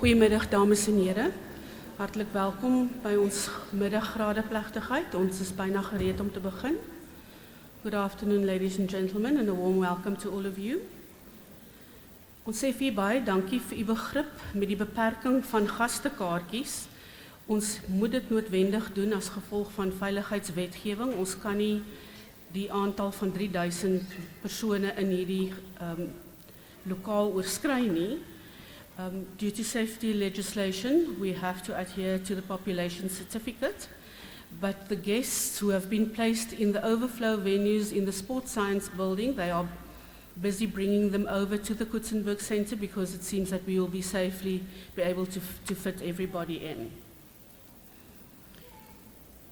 Goedemiddag dames en heren. Hartelijk welkom bij ons middaggradeplechtigheid. Ons is bijna gereed om te beginnen. Good afternoon ladies and gentlemen and a warm welcome to all of you. Ons sê vir baie dankie vir u begrip met die beperking van gastekaartjies. Ons moet dit noodwendig doen as gevolg van veiligheidswetgewing. Ons kan nie die aantal van 3000 persone in hierdie lokaal oorskry nie. Due to safety legislation, we have to adhere to the population certificate, but the guests who have been placed in the overflow venues in the Sports Science building, they are busy bringing them over to the Kutsenberg Center because it seems that we will be safely be able to fit everybody in.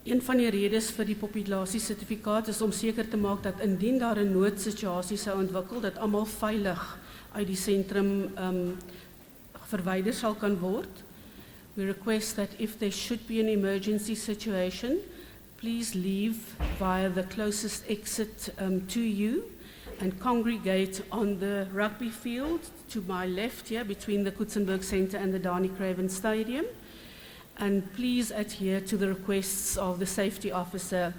Een van die redes vir die populasiesertifikaat is om seker te maak dat indien daar 'n noodsituasie sou ontwikkel, dat almal veilig uit die sentrum verwyder sal kan word. We request that if there should be an emergency situation, please leave via the closest exit to you and congregate on the rugby field to my left here between the Kutsenberg Center and the Dani Craven Stadium. And please adhere to the requests of the safety officer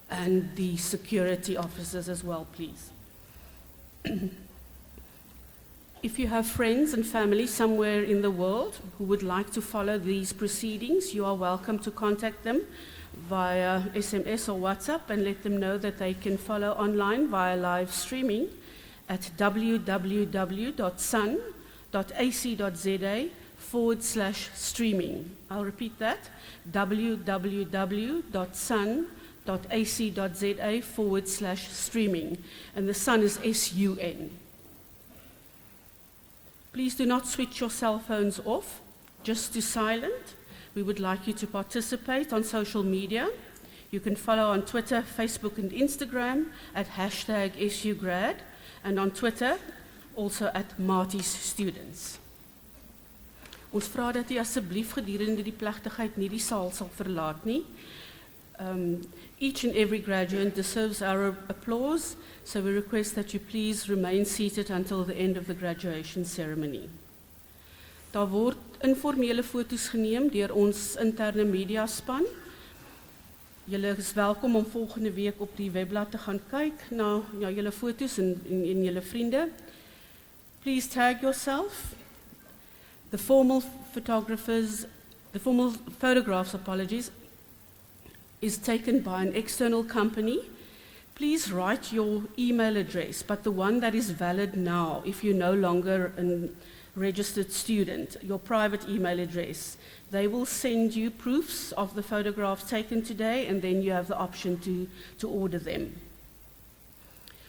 and the security officers as well, please. If you have friends and family somewhere in the world who would like to follow these proceedings, you are welcome to contact them via SMS or WhatsApp and let them know that they can follow online via live streaming at www.sun.ac.za/streaming. I'll repeat that, www.sun.ac.za/streaming. And the Sun is SUN. Please do not switch your cell phones off, just to silent. We would like you to participate on social media. You can follow on Twitter, Facebook and Instagram at #SUGrad and on Twitter also at Marty's Students. Ons vra dat u asseblief gedurende die plegtigheid nie die saal sal verlaat nie. Each and every graduate deserves our applause, so we request that you please remain seated until the end of the graduation ceremony. Daar word informele foto's geneem deur ons interne media span. Julle is welkom om volgende week op die webblad te gaan kyk na julle foto's en julle vriende. Please tag yourself. The formal photographs, is taken by an external company. Please write your email address, but the one that is valid now, if you're no longer a registered student, your private email address. They will send you proofs of the photographs taken today, and then you have the option to order them.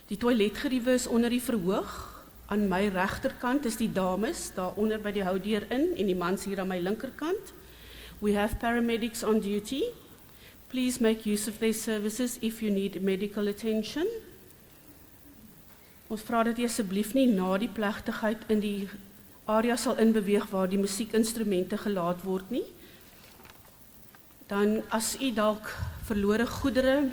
Die toiletgeriewe is onder die verhoog. Aan my regterkant is die dames, daar onder by die houdeur in, en die mans hier aan my linkerkant. We have paramedics on duty. Please make use of their services if you need medical attention. Ons vra dat jy asseblief nie na die plegtigheid in die area sal inbeweeg waar die musiekinstrumente gelaat word nie. Dan as u dalk verlore goedere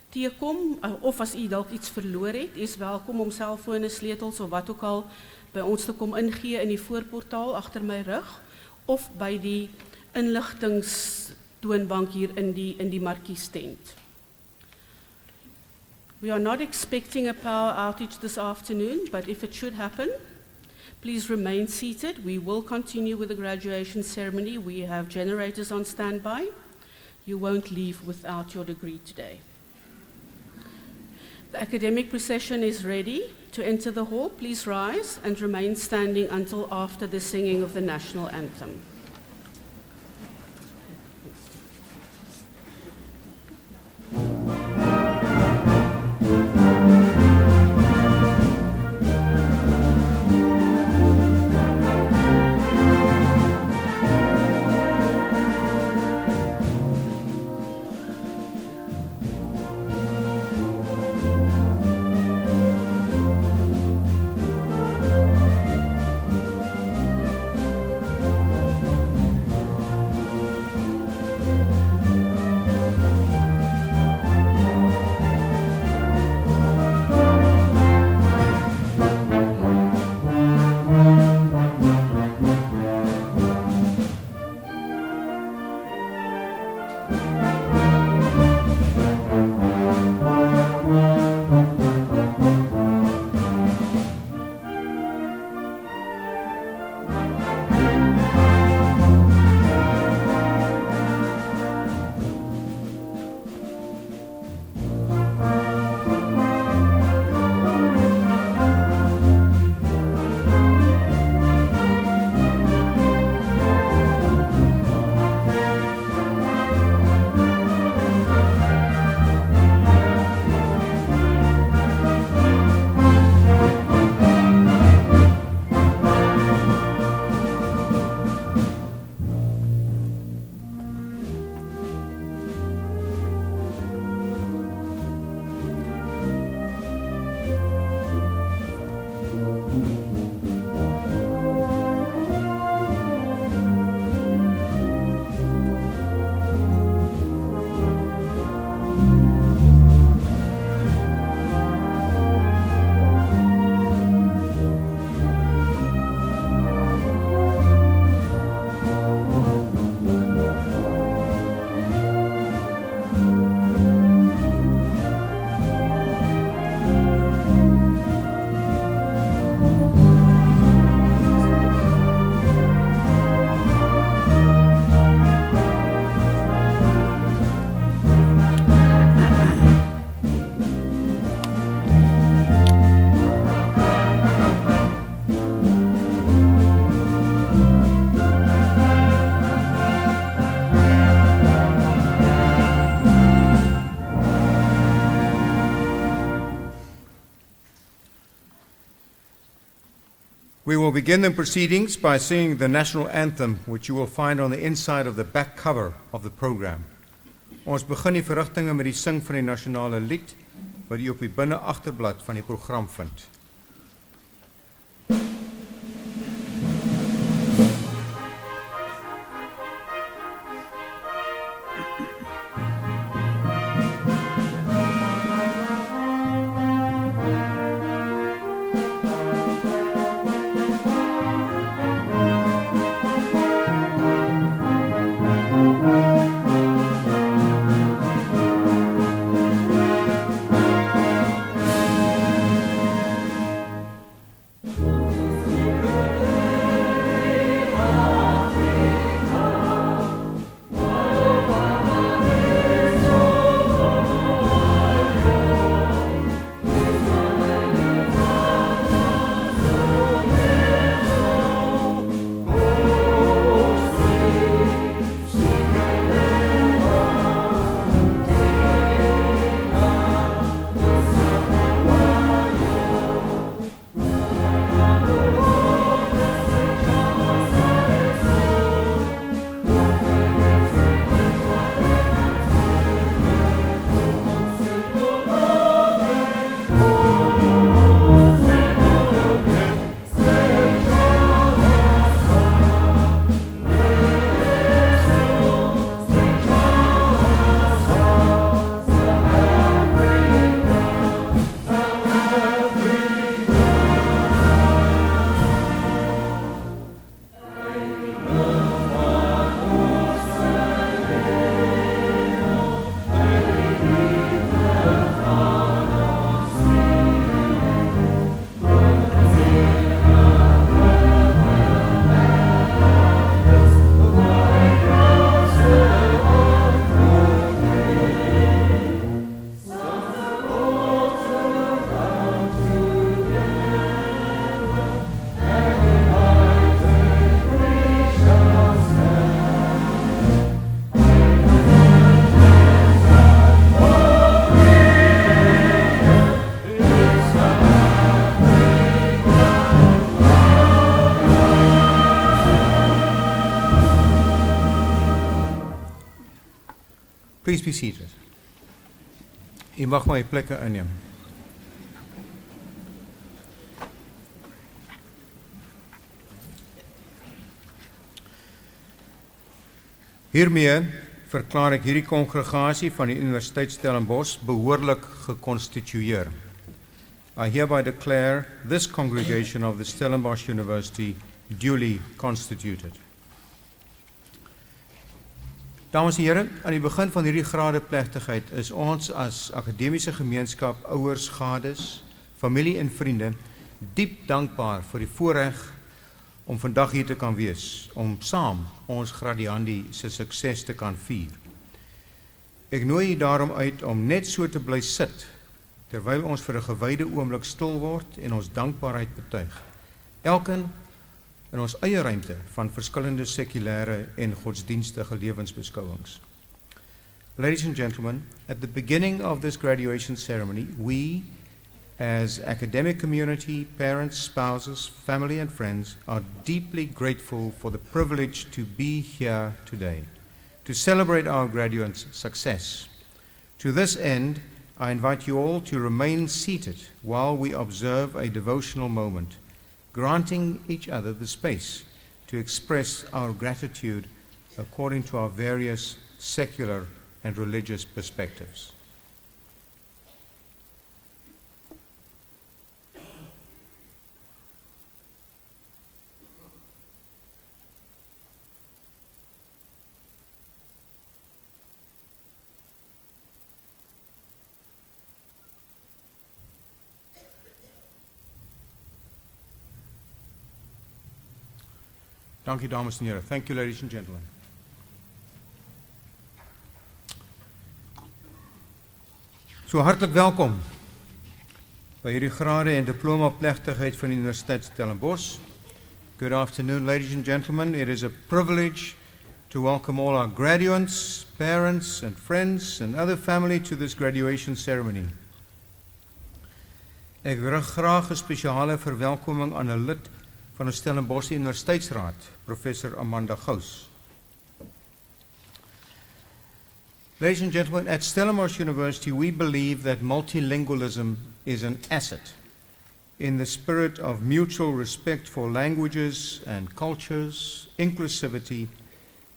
teekom, of as u dalk iets verloor het, is welkom om selfone, sleutels of wat ook al by ons te kom ingee in die voorportaal agter my rug, of by die inligtingsdokumente toonbank hier in die markies tent. We are not expecting a power outage this afternoon, but if it should happen, please remain seated. We will continue with the graduation ceremony. We have generators on standby. You won't leave without your degree today. The academic procession is ready to enter the hall. Please rise and remain standing until after the singing of the national anthem. We will begin the proceedings by singing the national anthem, which you will find on the inside of the back cover of the program. Ons begin die verrigtinge met die sing van die nasionale lied, wat u op die binne agterblad van die program vind. Please be seated. U mag maar die plekke inneem. Hiermee verklaar ek hierdie kongregasie van die Universiteit Stellenbosch behoorlik gekonstitueer. I hereby declare this congregation of the Stellenbosch University duly constituted. Dames en heren, aan die begin van hierdie gradeplegtigheid is ons as akademiese gemeenskap, ouers, gades, familie en vriende diep dankbaar vir die voorreg om vandag hier te kan wees, om saam ons gradiandi se sukses te kan vier. Ek nooi u daarom uit om net so te bly sit, terwyl ons vir 'n gewyde oomblik stil word en ons dankbaarheid betuig. Elkeen in ons eie ruimte van verskillende sekulêre en godsdienstige lewensbeskouings. Ladies and gentlemen, at the beginning of this graduation ceremony, we, as academic community, parents, spouses, family and friends, are deeply grateful for the privilege to be here today, to celebrate our graduates' success. To this end, I invite you all to remain seated while we observe a devotional moment, granting each other the space to express our gratitude according to our various secular and religious perspectives. Dankie dames en heren. Thank you, ladies and gentlemen. So hartlik welkom by hierdie grade en diploma plegtigheid van die Universiteit Stellenbosch. Good afternoon, ladies and gentlemen. It is a privilege to welcome all our graduates, parents and friends and other family to this graduation ceremony. Ek rig graag 'n spesiale verwelkoming aan 'n lid van ons Stellenbosch Universiteitsraad, Professor Amanda Gous. Ladies and gentlemen, at Stellenbosch University we believe that multilingualism is an asset in the spirit of mutual respect for languages and cultures, inclusivity,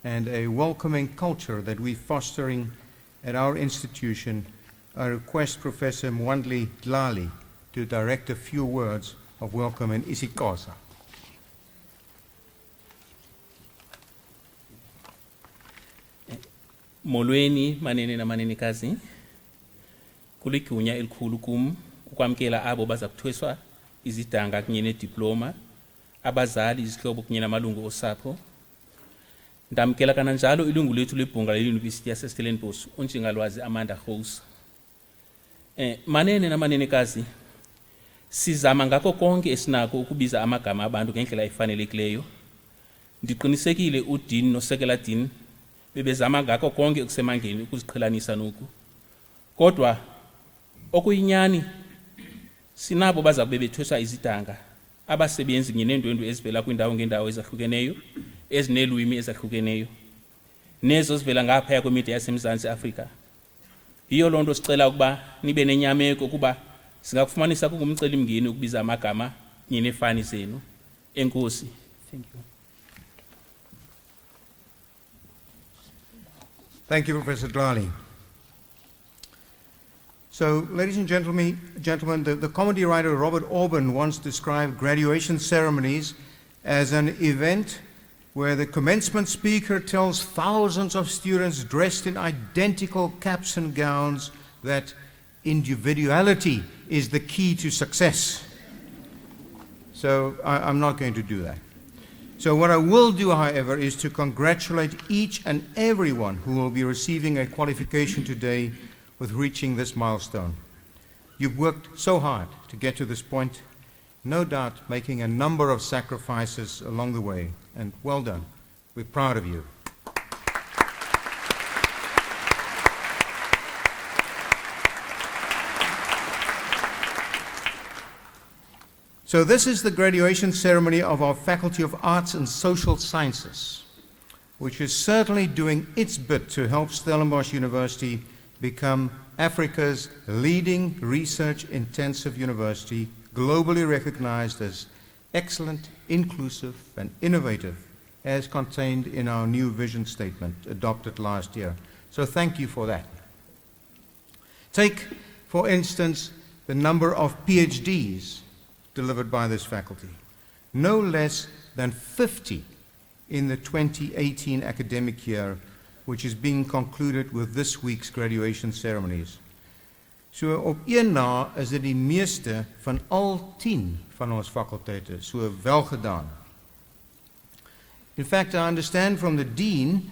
and a welcoming culture that we're fostering at our institution. I request Professor Mwandli Dlali to direct a few words of welcome in isiXhosa. Molweni manene namanenekazi, kuligunya elikhulu kum ukwamkela abo baza kuthweswa izidanga kunye nediploma, abazali, izihlobo kunye namalungu osapho. Ndamkela kananjalo ilungu lethu lebhunga leYunivesithi yaseStellenbosch, uNjingalwazi Amanda Gous. Manene namanenekazi, sizama ngako konke esinako ukubiza amagama abantu ngendlela efanelekileyo. Ndiqinisekile uDean nosekela Dean bebezama ngako konke ukusemangeni ukuziqhelanisa noku. Kodwa okuyinyani sinabo baza bebethwesa izidanga, abasebenzi kunye neendwendwe ezivela kwindawo ngendawo ezahlukeneyo, ezinelwimi ezahlukeneyo, nezo zivela ngaphaya kwemida yaseMzantsi Afrika. Yiyo loo nto sicela ukuba nibe nenyameko ukuba singakufumanisa kungumcelimngeni ukubiza amagama kunye neefani zenu. Enkosi. Thank you. Thank you, Professor Dlali. So, ladies and gentlemen, the comedy writer Robert Orban once described graduation ceremonies as an event where the commencement speaker tells thousands of students dressed in identical caps and gowns that individuality is the key to success. So, I'm not going to do that. So what I will do, however, is to congratulate each and everyone who will be receiving a qualification today with reaching this milestone. You've worked so hard to get to this point, no doubt making a number of sacrifices along the way, and well done. We're proud of you. So this is the graduation ceremony of our Faculty of Arts and Social Sciences. which is certainly doing its bit to help Stellenbosch University become Africa's leading research-intensive university, globally recognized as excellent, inclusive, and innovative, as contained in our new vision statement adopted last year. So thank you for that. Take, for instance, the number of PhDs delivered by this faculty. No less than 50 in the 2018 academic year, which is being concluded with this week's graduation ceremonies. So op een na is dit die meeste van al 10 van ons fakulteite, so wel gedaan. In fact, I understand from the Dean,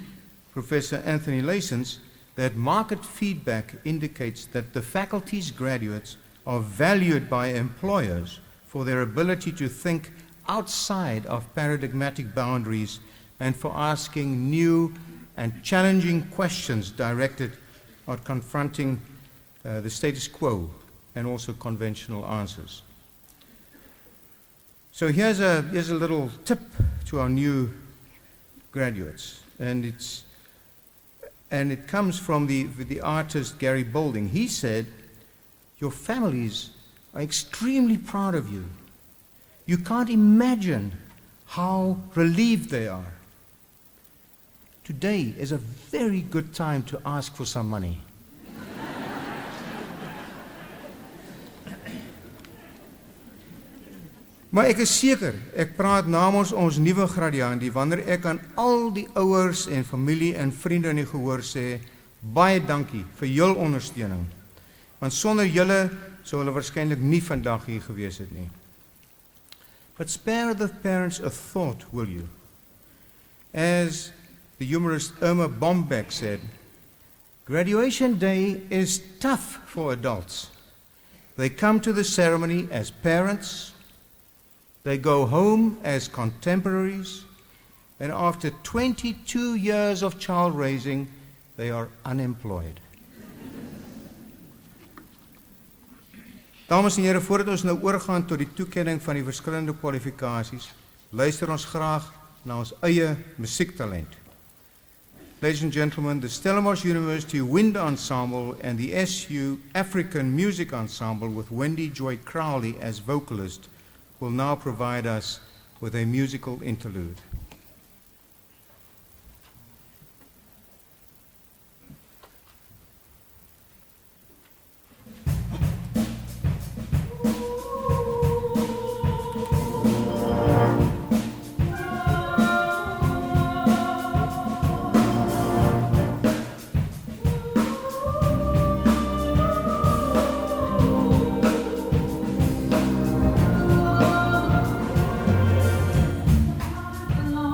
Professor Anthony Leysens, that market feedback indicates that the faculty's graduates are valued by employers for their ability to think outside of paradigmatic boundaries and for asking new and challenging questions directed at confronting the status quo and also conventional answers. So here's a little tip to our new graduates, and it comes from the artist Gary Boulding. He said, "Your families are extremely proud of you. You can't imagine how relieved they are. Today is a very good time to ask for some money." Maar ek is seker, ek praat namens ons nuwe graduandie wanneer ek aan al die ouers en familie en vriende in die gehoor sê, baie dankie vir jul ondersteuning. Want sonder julle sou hulle waarskynlik nie vandag hier gewees het nie. But spare the parents a thought, will you? As the humorist Irma Bombeck said, graduation day is tough for adults. They come to the ceremony as parents, they go home as contemporaries, and after 22 years of child raising, they are unemployed. Dames en here, voordat ons nou oorgaan tot die toekenning van die verskillende kwalifikasies, luister ons graag na ons eie musiektalent. Ladies and gentlemen, the Stellenbosch University Wind Ensemble and the SU African Music Ensemble with Wendy Joy Crowley as vocalist will now provide us with a musical interlude. Long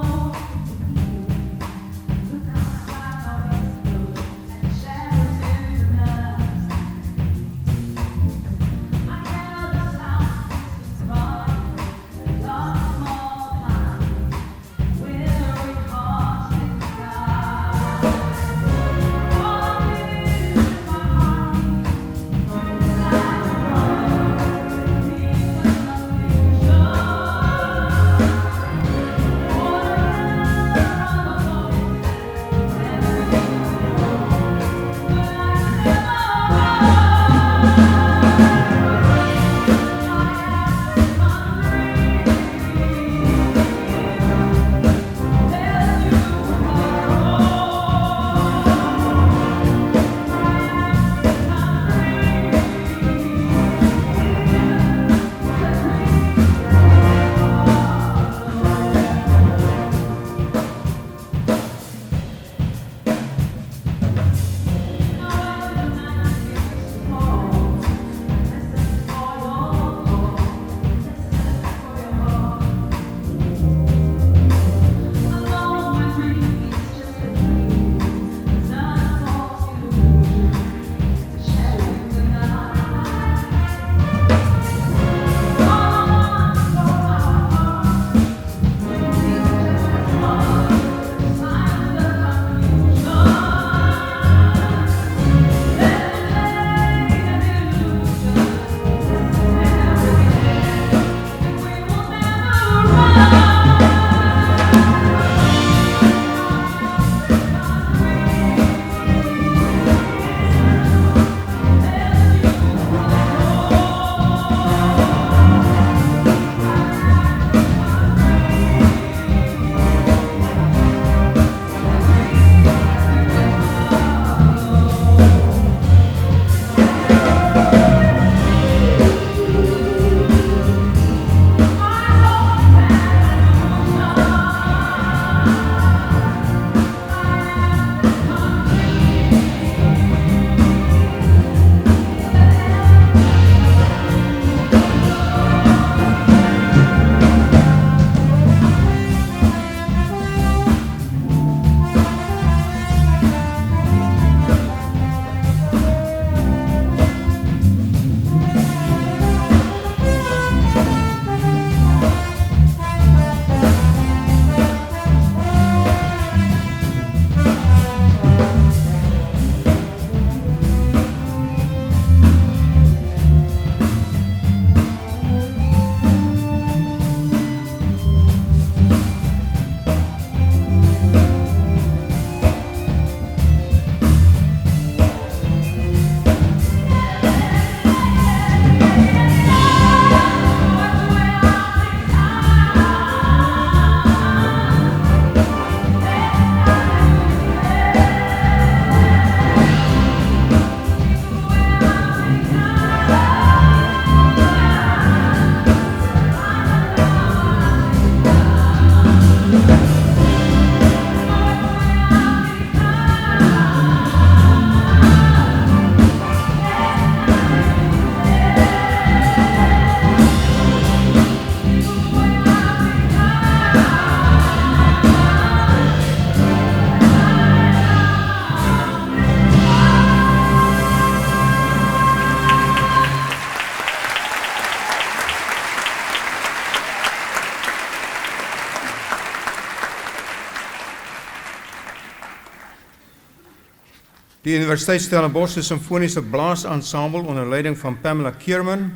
Die Universiteit Stellenbosch se simfoniese blaasensemble onder leiding van Pamela Keerman,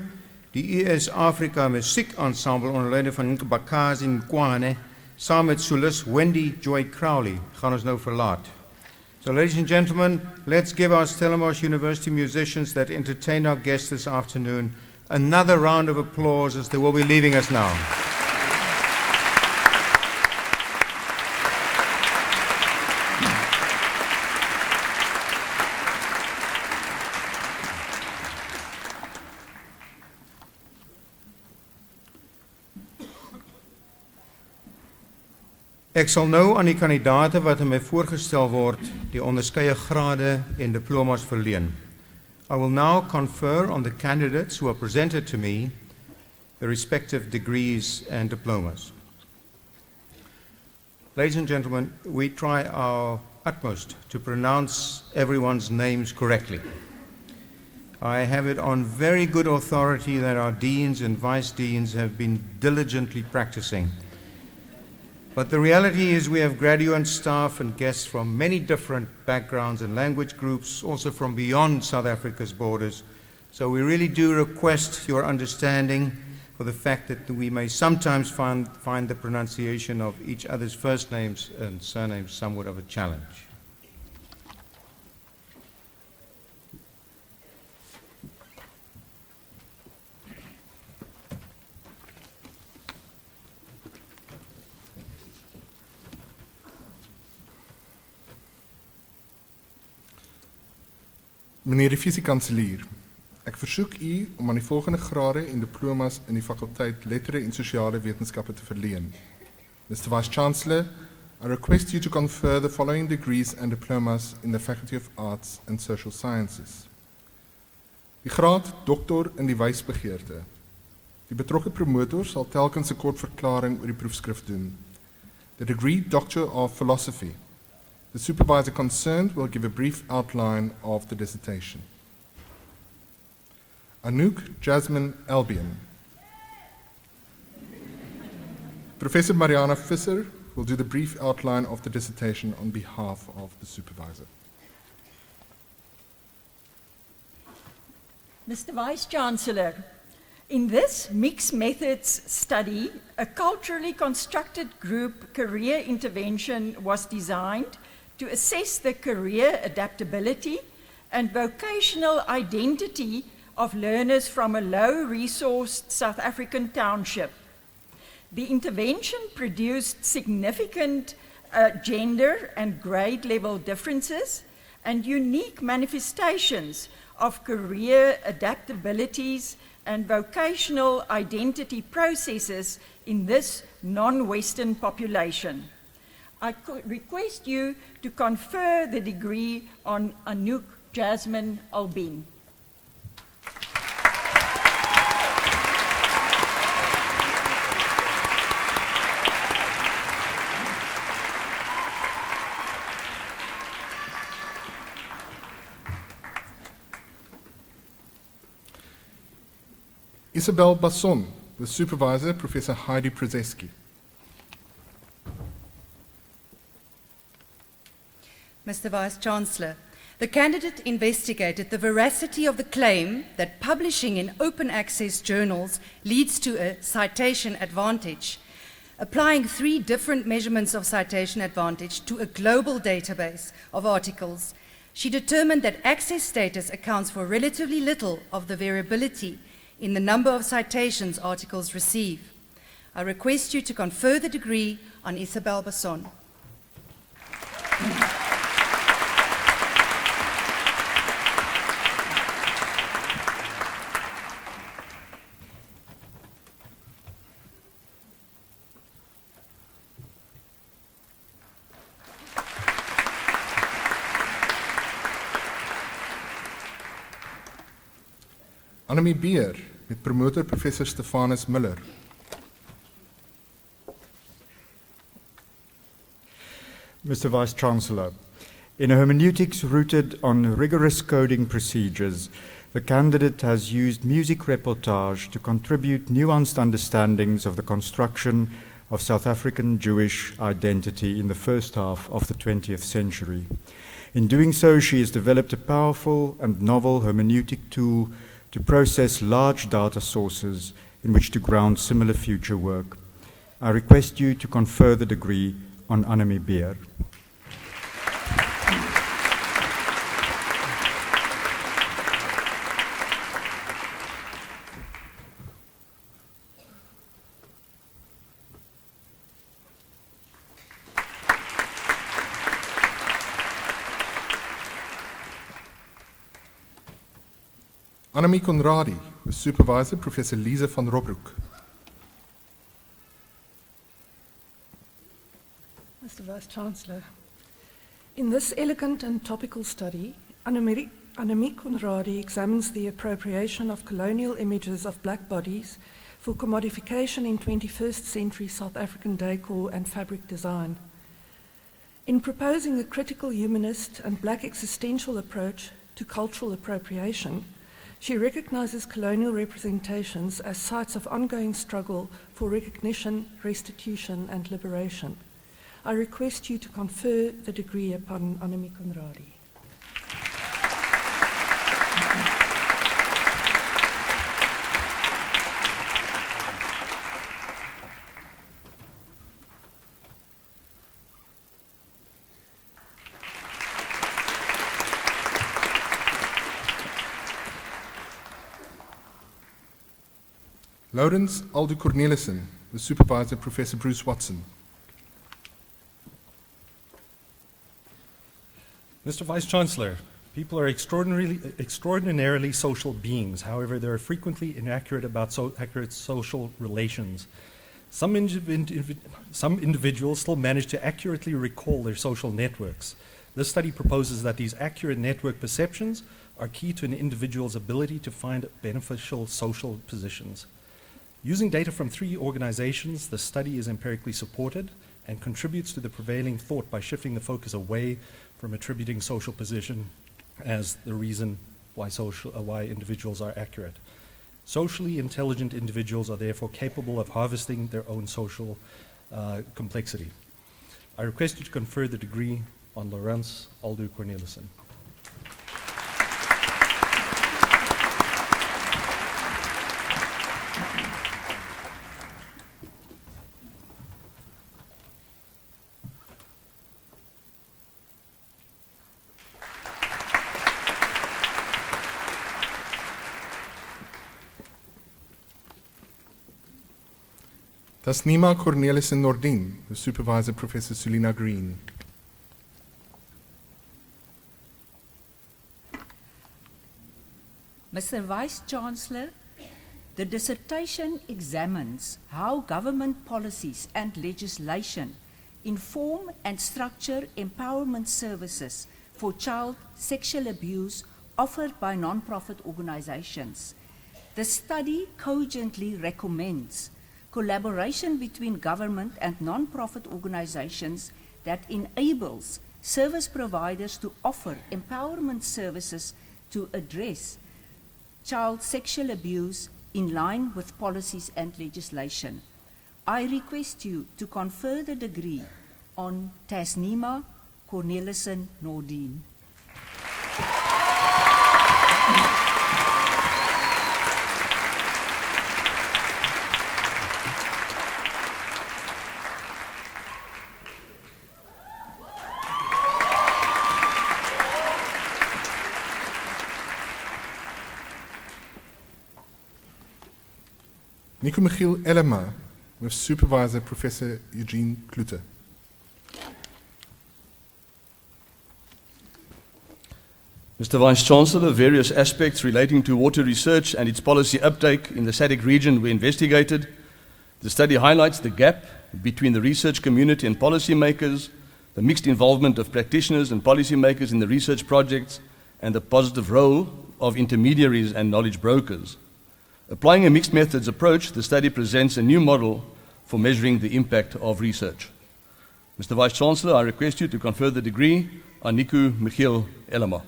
die US Afrika musiekensemble onder leiding van Nkabakazi Nkwane, saam met solis Wendy Joy Crowley, gaan ons nou verlaat. So ladies and gentlemen, let's give our Stellenbosch University musicians that entertain our guests this afternoon another round of applause as they will be leaving us now. Ek sal nou aan die kandidate wat aan my voorgestel word, die onderskeie grade en diplomas verleen. I will now confer on the candidates who are presented to me the respective degrees and diplomas. Ladies and gentlemen, we try our utmost to pronounce everyone's names correctly. I have it on very good authority that our deans and vice deans have been diligently practicing. But the reality is we have graduate staff and guests from many different backgrounds and language groups, also from beyond South Africa's borders. So we really do request your understanding for the fact that we may sometimes find the pronunciation of each other's first names and surnames somewhat of a challenge. Meneer die Fisiekanselier, ek versoek u om aan die volgende grade en diplomas in die fakulteit Lettere en Sosiale Wetenskappe te verleen. Mr. Vice-Chancellor, I request you to confer the following degrees and diplomas in the Faculty of Arts and Social Sciences. Die graad dokter in die wysbegeerte. Die betrokke promotor sal telkens 'n kort verklaring oor die proefskrif doen. The degree Doctor of Philosophy. The supervisor concerned will give a brief outline of the dissertation. Anouk Jasmine Albion. Professor Mariana Visser will do the brief outline of the dissertation on behalf of the supervisor. Mr. Vice-Chancellor, in this mixed methods study, a culturally constructed group career intervention was designed to assess the career adaptability and vocational identity of learners from a low-resourced South African township. The intervention produced significant gender and grade level differences and unique manifestations of career adaptabilities and vocational identity processes in this non-Western population. I request you to confer the degree on Anouk Jasmine Albin. Isabel Basson, with supervisor Professor Heidi Przeski. Mr. Vice-Chancellor, the candidate investigated the veracity of the claim that publishing in open access journals leads to a citation advantage. Applying 3 different measurements of citation advantage to a global database of articles, she determined that access status accounts for relatively little of the variability in the number of citations articles receive. I request you to confer the degree on Isabel Basson. Annemie Beer, met promotor Professor Stefanus Miller. Mr. Vice-Chancellor, in a hermeneutics rooted on rigorous coding procedures, the candidate has used music reportage to contribute nuanced understandings of the construction of South African Jewish identity in the first half of the 20th century. In doing so, she has developed a powerful and novel hermeneutic tool to process large data sources in which to ground similar future work. I request you to confer the degree on Annemie Beer. Annemie Conradi, the supervisor, Professor Lise van Robroek. Mr. Vice-Chancellor, in this elegant and topical study, Annemie Conradi examines the appropriation of colonial images of black bodies for commodification in 21st century South African decor and fabric design. In proposing a critical humanist and black existential approach to cultural appropriation, she recognizes colonial representations as sites of ongoing struggle for recognition, restitution, and liberation. I request you to confer the degree upon Annemie Conradi. Lawrence Aldo Cornelissen, the supervisor, Professor Bruce Watson. Mr. Vice-Chancellor, people are extraordinarily social beings. However, they are frequently inaccurate about accurate social relations. Some individuals still manage to accurately recall their social networks. This study proposes that these accurate network perceptions are key to an individual's ability to find beneficial social positions. Using data from 3 organizations, the study is empirically supported and contributes to the prevailing thought by shifting the focus away from attributing social position as the reason why individuals are accurate. Socially intelligent individuals are therefore capable of harvesting their own social complexity. I request you to confer the degree on Lawrence Aldo Cornelissen. Tasnima Cornelissen Nordin, the supervisor, Professor Sulina Green. Mr. Vice-Chancellor, the dissertation examines how government policies and legislation inform and structure empowerment services for child sexual abuse offered by non-profit organizations. The study cogently recommends collaboration between government and non-profit organizations that enables service providers to offer empowerment services to address child sexual abuse in line with policies and legislation. I request you to confer the degree on Tasnima Cornelissen Nordin. Nico Michiel Elema, with supervisor, Professor Eugene Klute. Mr. Vice-Chancellor, various aspects relating to water research and its policy uptake in the SADC region were investigated. The study highlights the gap between the research community and policymakers, the mixed involvement of practitioners and policymakers in the research projects, and the positive role of intermediaries and knowledge brokers. Applying a mixed methods approach, the study presents a new model for measuring the impact of research. Mr. Vice-Chancellor, I request you to confer the degree on Nico Michiel Elema.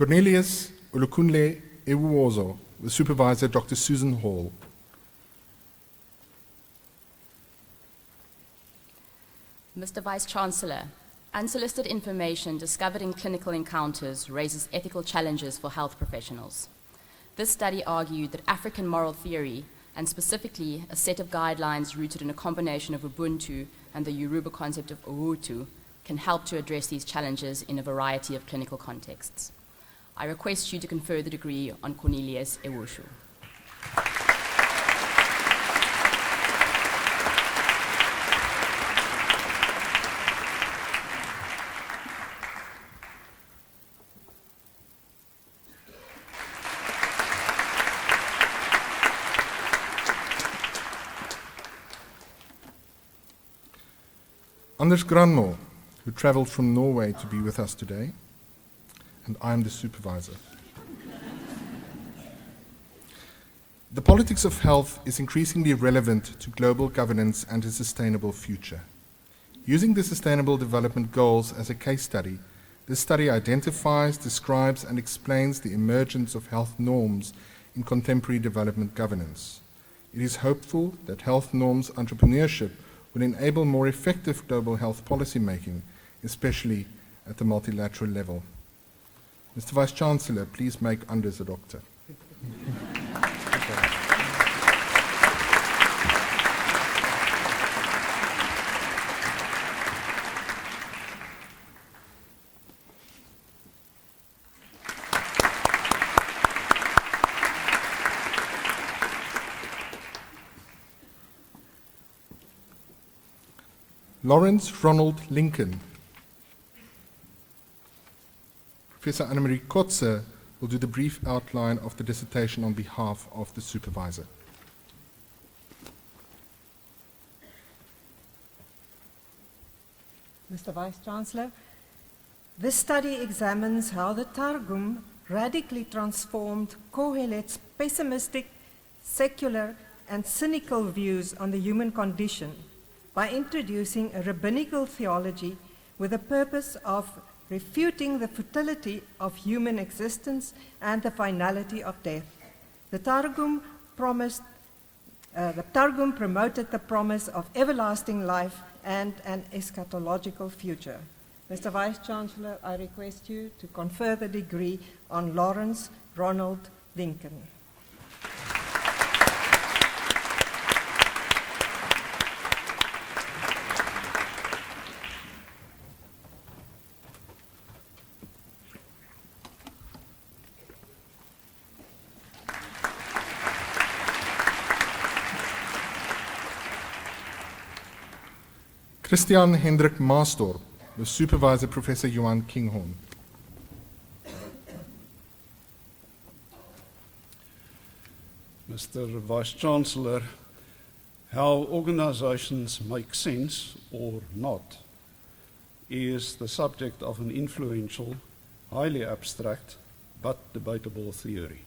Cornelius Olukunle Ewuozo, with Supervisor Dr. Susan Hall. Mr. Vice-Chancellor, unsolicited information discovered in clinical encounters raises ethical challenges for health professionals. This study argued that African moral theory, and specifically a set of guidelines rooted in a combination of Ubuntu and the Yoruba concept of Ubuntu, can help to address these challenges in a variety of clinical contexts. I request you to confer the degree on Cornelius Ewushu. Anders Granmo, who travelled from Norway to be with us today, and I'm the supervisor. The politics of health is increasingly relevant to global governance and a sustainable future. Using the Sustainable Development Goals as a case study, this study identifies, describes, and explains the emergence of health norms in contemporary development governance. It is hopeful that health norms entrepreneurship will enable more effective global health policy making, especially at the multilateral level. Mr. Vice-Chancellor, please make Anders a doctor. Lawrence Ronald Lincoln. Professor Annemarie Kotze will do the brief outline of the dissertation on behalf of the supervisor. Mr. Vice-Chancellor, this study examines how the Targum radically transformed Kohelet's pessimistic, secular, and cynical views on the human condition by introducing a rabbinical theology with the purpose of refuting the futility of human existence and the finality of death. The Targum promoted the promise of everlasting life and an eschatological future. Mr. Vice-Chancellor, I request you to confer the degree on Lawrence Ronald Lincoln. Christian Hendrik Maasdorp, with Supervisor Professor Johan Kinghorn. Mr. Vice-Chancellor, how organizations make sense or not is the subject of an influential, highly abstract, but debatable theory.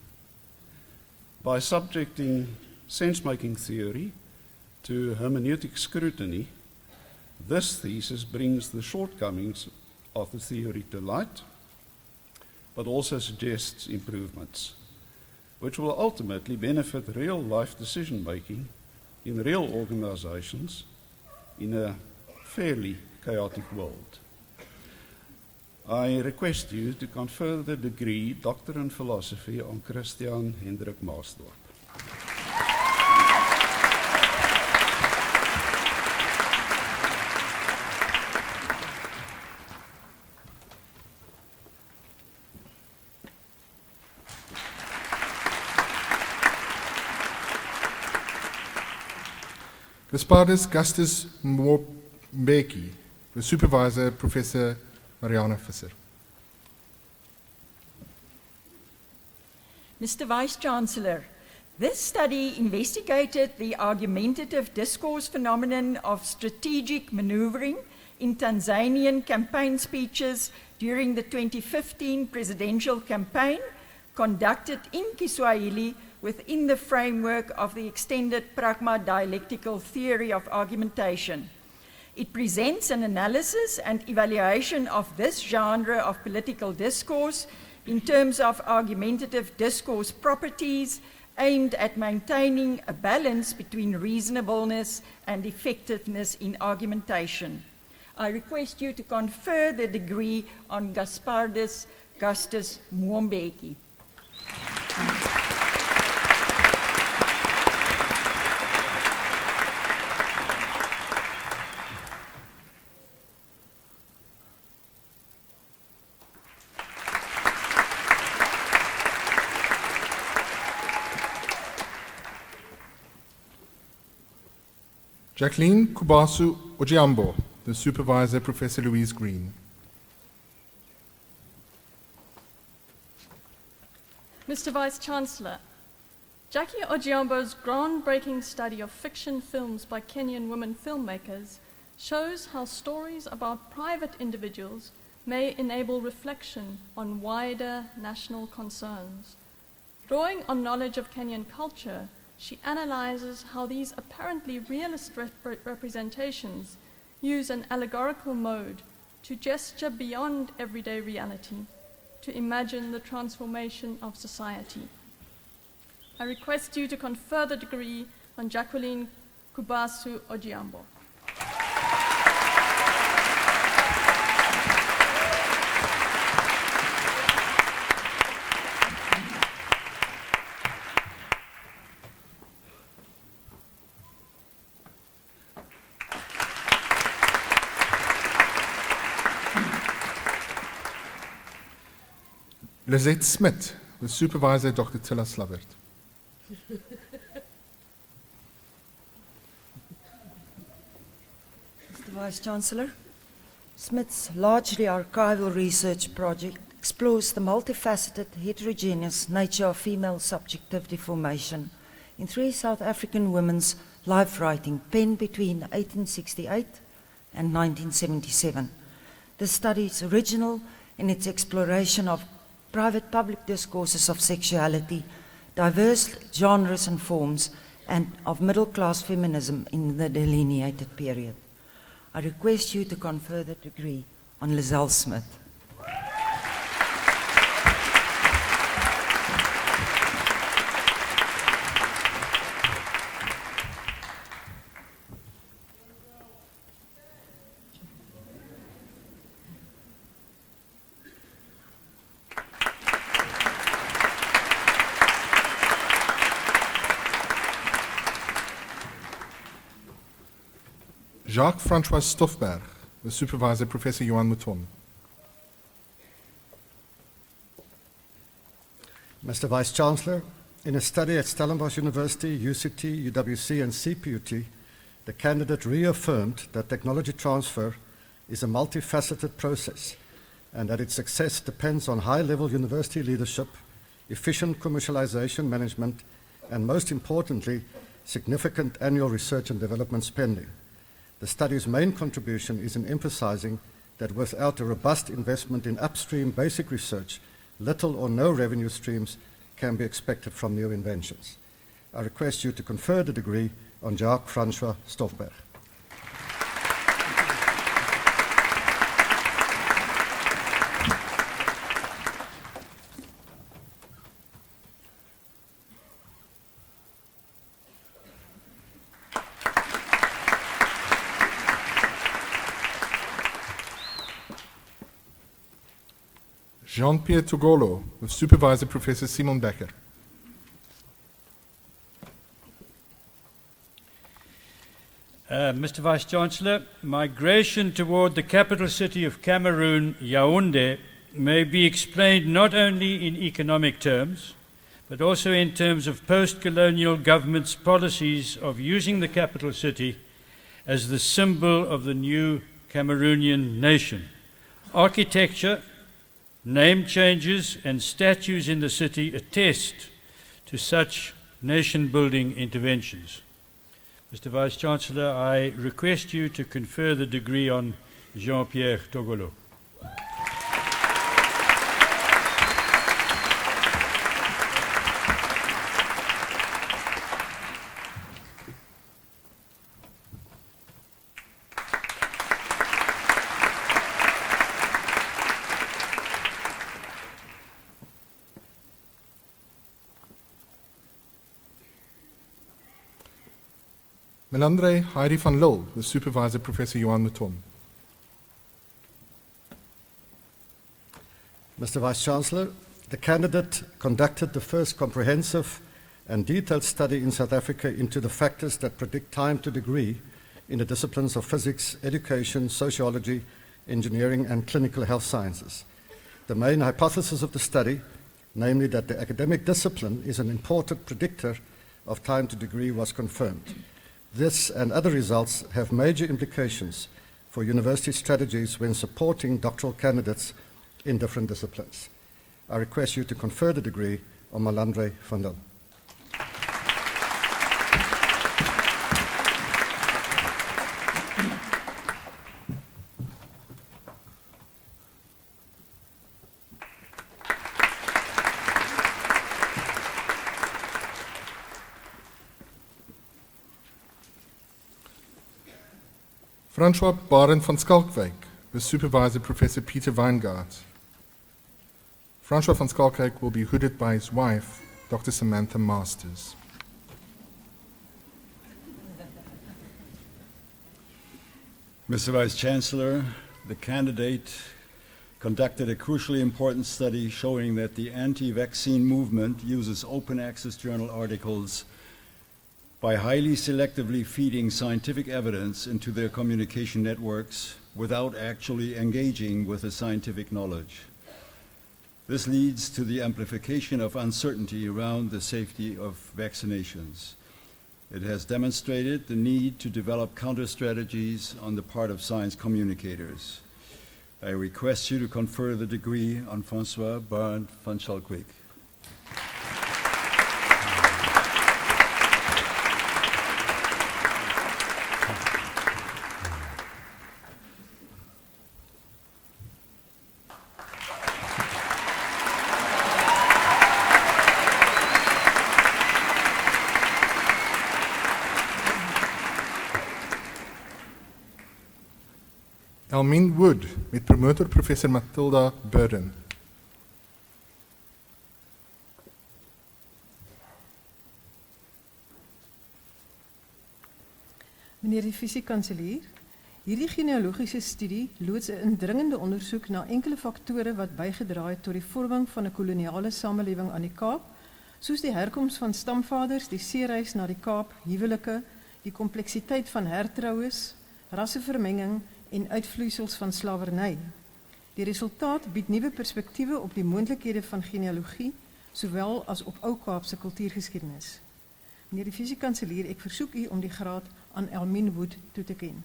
By subjecting sense-making theory to hermeneutic scrutiny, this thesis brings the shortcomings of the theory to light, but also suggests improvements, which will ultimately benefit real-life decision-making in real organizations in a fairly chaotic world. I request you to confer the degree Doctor in Philosophy on Christian Hendrik Maasdorp. Gaspardus Gustus Mbeki, the Supervisor Professor Mariana Visser. Mr. Vice-Chancellor, this study investigated the argumentative discourse phenomenon of strategic maneuvering in Tanzanian campaign speeches during the 2015 presidential campaign, conducted in Kiswahili within the framework of the extended pragma dialectical theory of argumentation. It presents an analysis and evaluation of this genre of political discourse in terms of argumentative discourse properties aimed at maintaining a balance between reasonableness and effectiveness in argumentation. I request you to confer the degree on Gaspardus Gustus Mwombeki. Jacqueline Kubasu Ojiambo, the supervisor, Professor Louise Green. Mr. Vice-Chancellor, Jackie Ojiambo's groundbreaking study of fiction films by Kenyan women filmmakers shows how stories about private individuals may enable reflection on wider national concerns. Drawing on knowledge of Kenyan culture, she analyzes how these apparently realist representations use an allegorical mode to gesture beyond everyday reality, to imagine the transformation of society. I request you to confer the degree on Jacqueline Kubasu Ojiambo. Lizette Smith, the supervisor, Dr. Tilla Slabbert. Mr. Vice-Chancellor, Smith's largely archival research project explores the multifaceted, heterogeneous nature of female subjectivity formation in 3 South African women's life writing penned between 1868 and 1977. The study is original in its exploration of private public discourses of sexuality, diverse genres and forms, and of middle-class feminism in the delineated period. I request you to confer the degree on Lizelle Smith. Jacques-François Stoffberg, the supervisor, Professor Johan Mouton. Mr. Vice-Chancellor, in a study at Stellenbosch University, UCT, UWC, and CPUT, the candidate reaffirmed that technology transfer is a multifaceted process and that its success depends on high-level university leadership, efficient commercialization management, and most importantly, significant annual research and development spending. The study's main contribution is in emphasizing that without a robust investment in upstream basic research, little or no revenue streams can be expected from new inventions. I request you to confer the degree on Jacques-François Stoffberg. Jean-Pierre Togolo, with supervisor, Professor Simon Becker. Mr. Vice-Chancellor, migration toward the capital city of Cameroon, Yaoundé, may be explained not only in economic terms, but also in terms of post-colonial governments' policies of using the capital city as the symbol of the new Cameroonian nation. Architecture, name changes, and statues in the city attest to such nation-building interventions. Mr. Vice-Chancellor, I request you to confer the degree on Jean-Pierre Togolo. Melandre Heidi van Lille, with Supervisor Professor Johan Mutom. Mr. Vice-Chancellor, the candidate conducted the first comprehensive and detailed study in South Africa into the factors that predict time to degree in the disciplines of physics, education, sociology, engineering, and clinical health sciences. The main hypothesis of the study, namely that the academic discipline is an important predictor of time to degree, was confirmed. This and other results have major implications for university strategies when supporting doctoral candidates in different disciplines. I request you to confer the degree on Melandre van Lille. Francois Barend van Skalkwyk, with Supervisor Professor Peter Weingart. Francois van Skalkwyk will be hooded by his wife, Dr. Samantha Masters. Mr. Vice-Chancellor, the candidate conducted a crucially important study showing that the anti-vaccine movement uses open access journal articles by highly selectively feeding scientific evidence into their communication networks without actually engaging with the scientific knowledge. This leads to the amplification of uncertainty around the safety of vaccinations. It has demonstrated the need to develop counter-strategies on the part of science communicators. I request you to confer the degree on Francois Barend van Schalkwijk. Elmien Wood, met promotor Professor Matilda Burden. Meneer die fisiekanselier, hierdie genealogiese studie loods 'n indringende ondersoek na enkele faktore wat bygedra het tot die vorming van 'n koloniale samelewing aan die Kaap, soos die herkoms van stamvaders, die seereis na die Kaap, huwelike, die kompleksiteit van hertroues, rassevermenging en uitvloeisels van slawerny. Die resultaat bied nuwe perspektiewe op die moontlikhede van genealogie, sowel as op ou Kaapse kultuurgeskiedenis. Meneer die fisiekanselier, ek versoek u om die graad aan Elmien Wood toe te ken.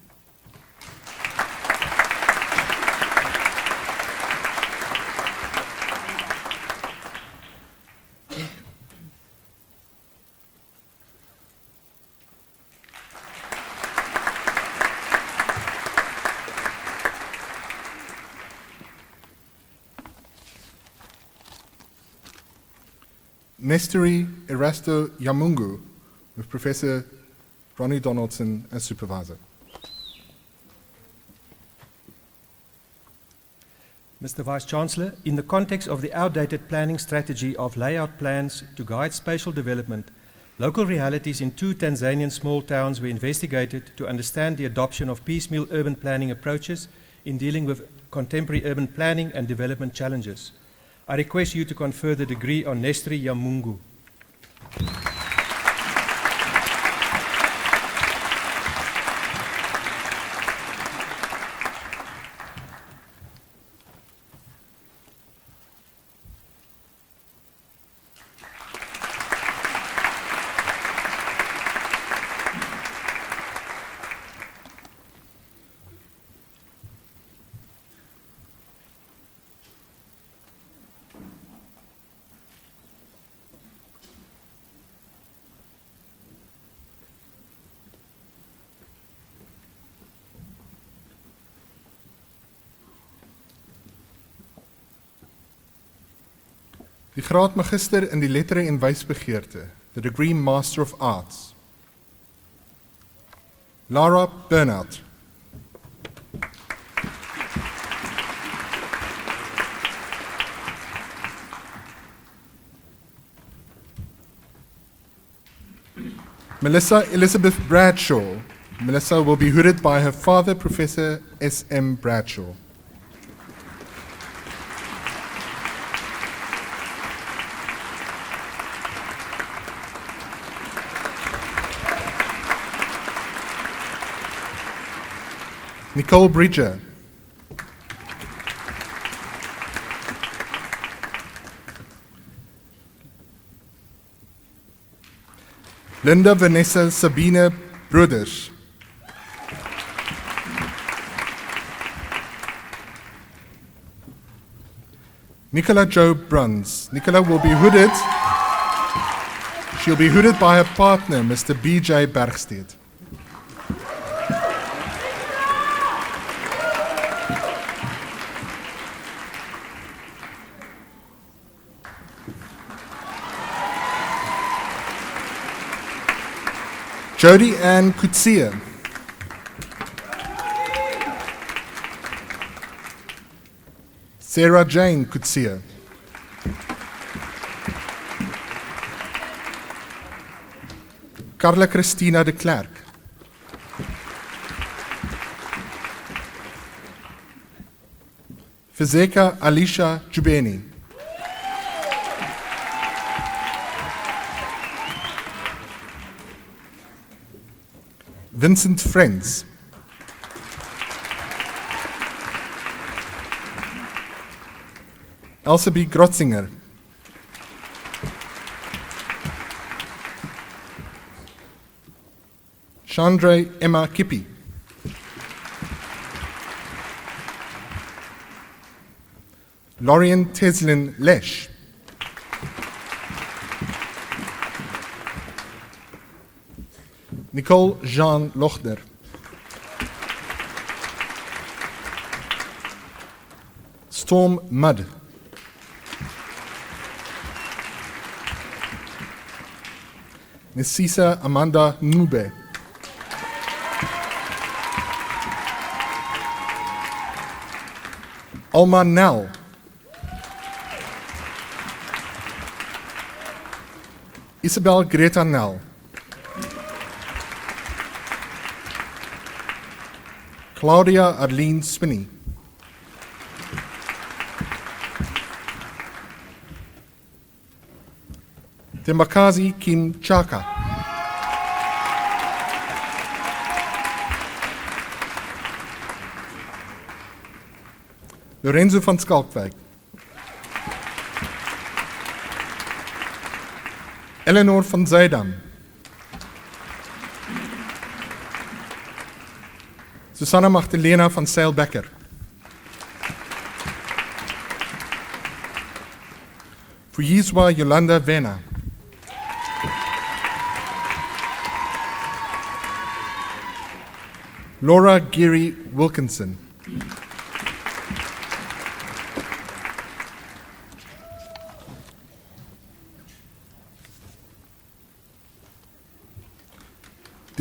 Nestori Erasto Yamungu, with Professor Ronnie Donaldson as supervisor. Mr. Vice-Chancellor, in the context of the outdated planning strategy of layout plans to guide spatial development, local realities in 2 Tanzanian small towns were investigated to understand the adoption of piecemeal urban planning approaches in dealing with contemporary urban planning and development challenges. I request you to confer the degree on Nestori Yamungu. Die graad magister in die lettere en wysbegeerte, the degree Master of Arts. Lara Bernhardt. Melissa Elizabeth Bradshaw. Melissa will be hooded by her father, Professor S.M. Bradshaw. Nicole Bridger. Linda Vanessa Sabine Brothers. Nicola Jo Bruns. Nicola will be hooded. She'll be hooded by her partner, Mr. B.J. Bergstedt. Jody Ann Kutsia. Sarah Jane Kutsia. Carla Christina de Klerk. Fizeka Alicia Jubeni. Vincent Friends. Elsa B. Grotzinger. Chandra Emma Kippi. Lorien Teslin Lesh. Nicole Jean Lochner. Storm Mudd. Nisisa Amanda Nube. Alma Nell. Isabel Greta Nell. Claudia Arlene Spinney. Tembakazi Kim Chaka. Lorenzo van Skalkwijk. Eleanor van Zuidam. Susanna Magdalena van Seilbecker. Fuyizwa Yolanda Vena. Laura Geary Wilkinson.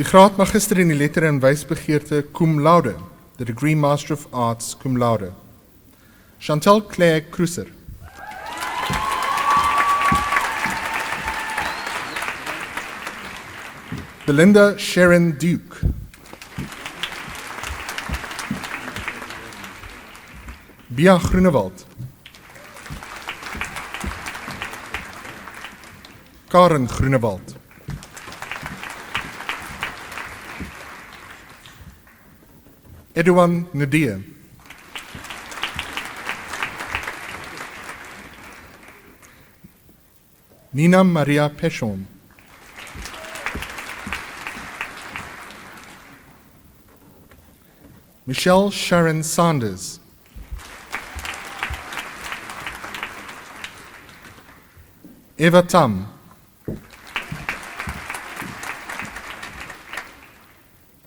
Die graad magister in die letter en wysbegeerte cum laude, the degree Master of Arts cum laude. Chantal Claire Cruiser. Belinda Sharon Duke. Bia Groenewald. Karen Groenewald. Edouan Nadia. Nina Maria Peshon. Michelle Sharon Sanders. Eva Tam.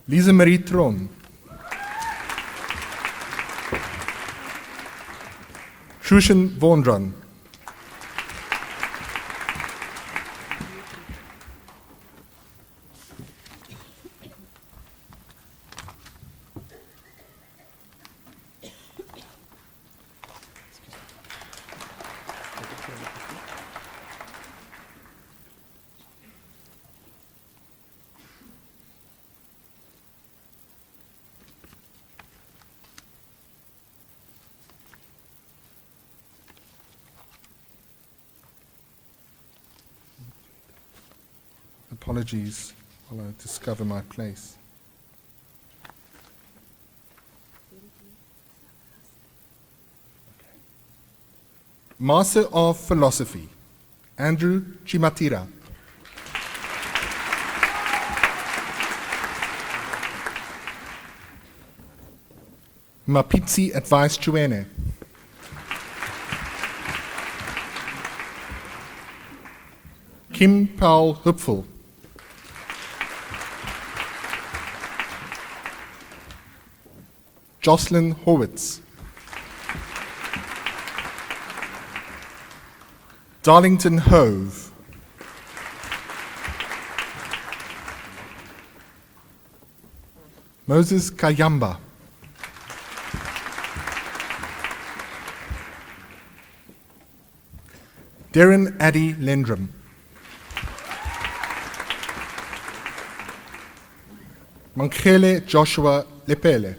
Lisa Marie Tron. Shushan Vondran. Apologies while I discover my place. Master of Philosophy, Andrew Chimatira. Mapitsi Advice Chuene. Kim Paul Hupfel. Jocelyn Horwitz. Darlington Hove. Moses Kayamba. Darren Addy Lendrum. Mankele Joshua Lepele.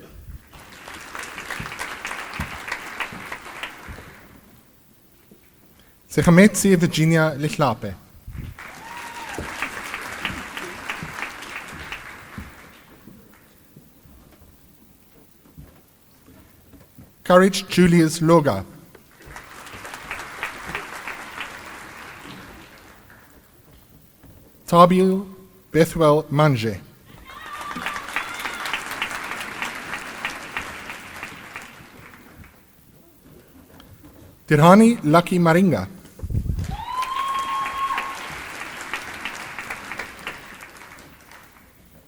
Sechametsi Virginia Lichlape. Courage Julius Loga. Tabil Bethwell Manje. Tirhani Lucky Maringa.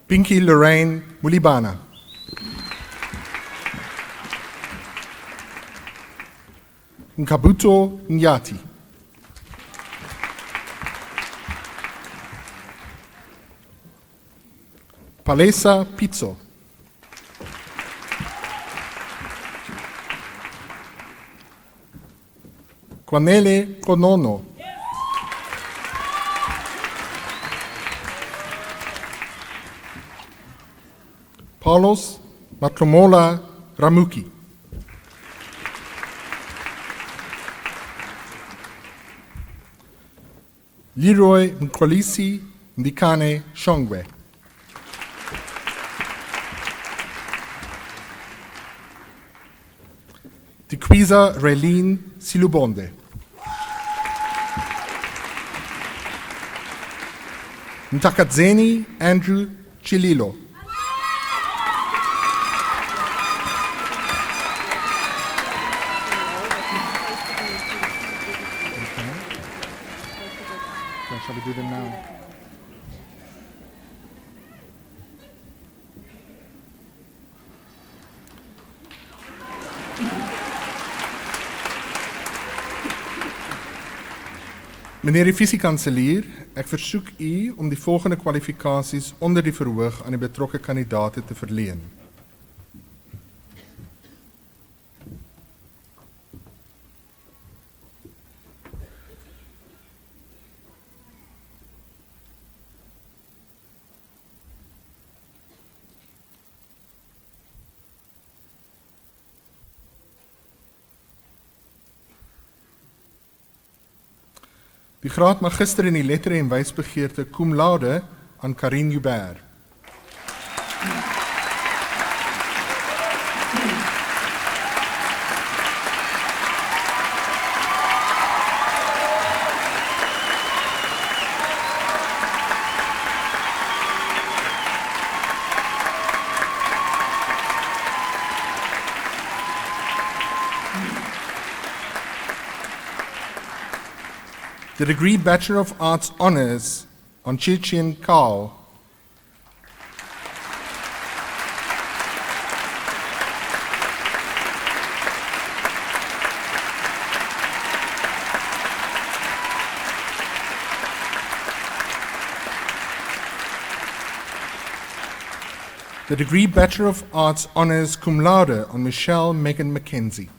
Pinky Lorraine Mulibana. Nkabuto Nyati. Palesa Pizzo. Kwanele Konono. Paulos Matlomola Ramuki. Leroy Mkolisi Ndikane Shongwe. Tikwiza Relin Silubonde. Ntakadzeni Andrew Chililo. Shall we do them now? Meneer die visiekanselier, ek versoek u om die volgende kwalifikasies onder die verhoog aan die betrokke kandidaate te verleen. Die graad magister in die lettere en wysbegeerte cum laude aan Karine Joubert. The degree Bachelor of Arts Honours on Chirchien Kao. The degree Bachelor of Arts Honours Cum Laude on Michelle Megan Mackenzie.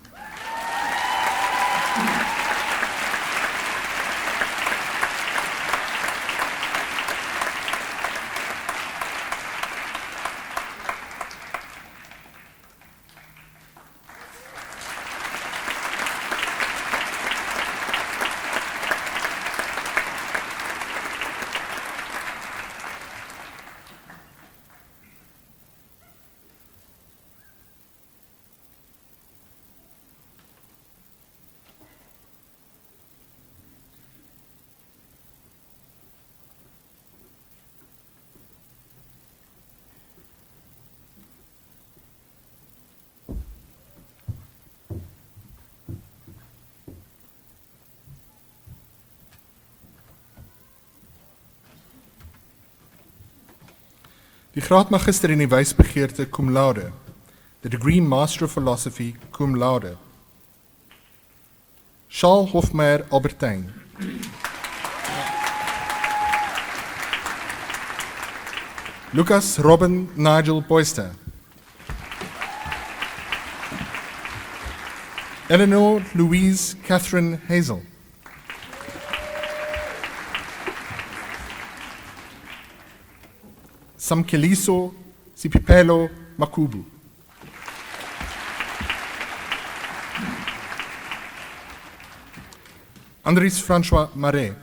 Die graadmagister in die wysbegeerte cum laude. The degree Master of Philosophy cum laude. Charles Hofmeyer Albertijn. Lucas Robin Nigel Boyster. Eleanor Louise Catherine Hazel. Samkeliso Sipipelo Makubu. Andries François Marais.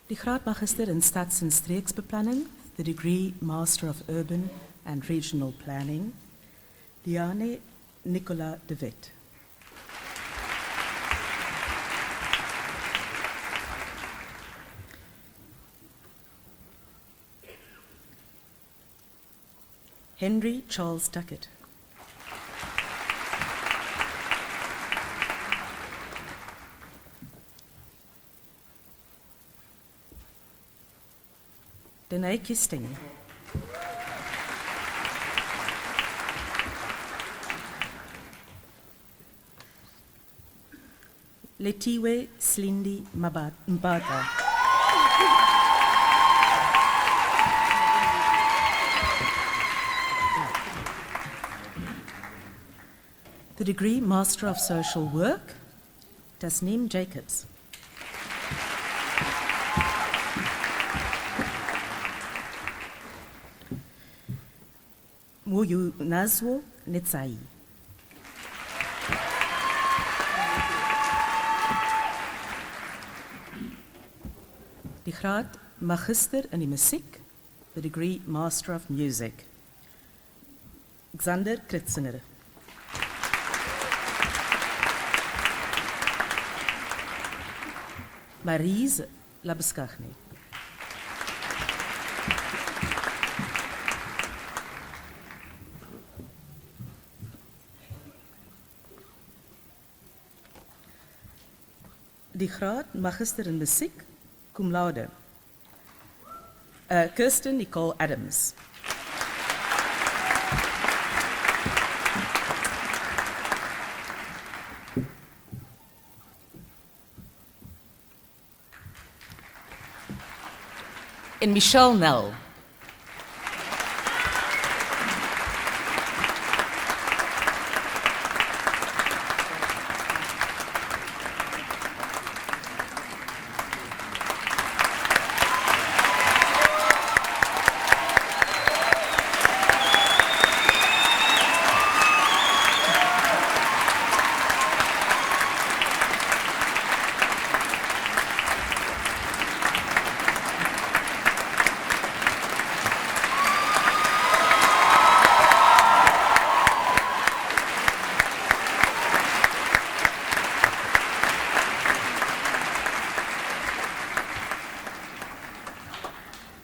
Die graadmagister in Stads- en Streeksbeplanning, the degree Master of Urban and Regional Planning, Diane Nicola de Wet. Henry Charles Duckett. Denai Kisting. Letiwe Slindi Mbata. The degree Master of Social Work, Tasneem Jacobs. Muyu Nazwo Netsai. Die graad Magister in die Musiek, the degree Master of Music, Xander Kritzinger. Marise Labeskagni. Die graad Magister in Musiek, cum laude, Kirsten Nicole Adams. In Michelle Nell.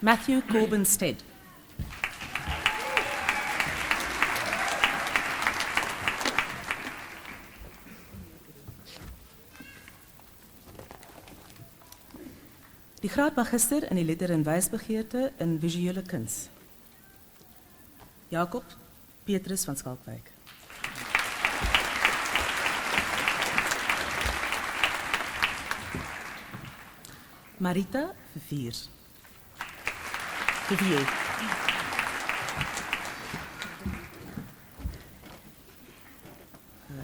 Matthew Corbin Stead. Die graad magister in die letter- en wysbegeerte in visuele kuns, Jacob Petrus van Skalkwyk. Marita Vervier.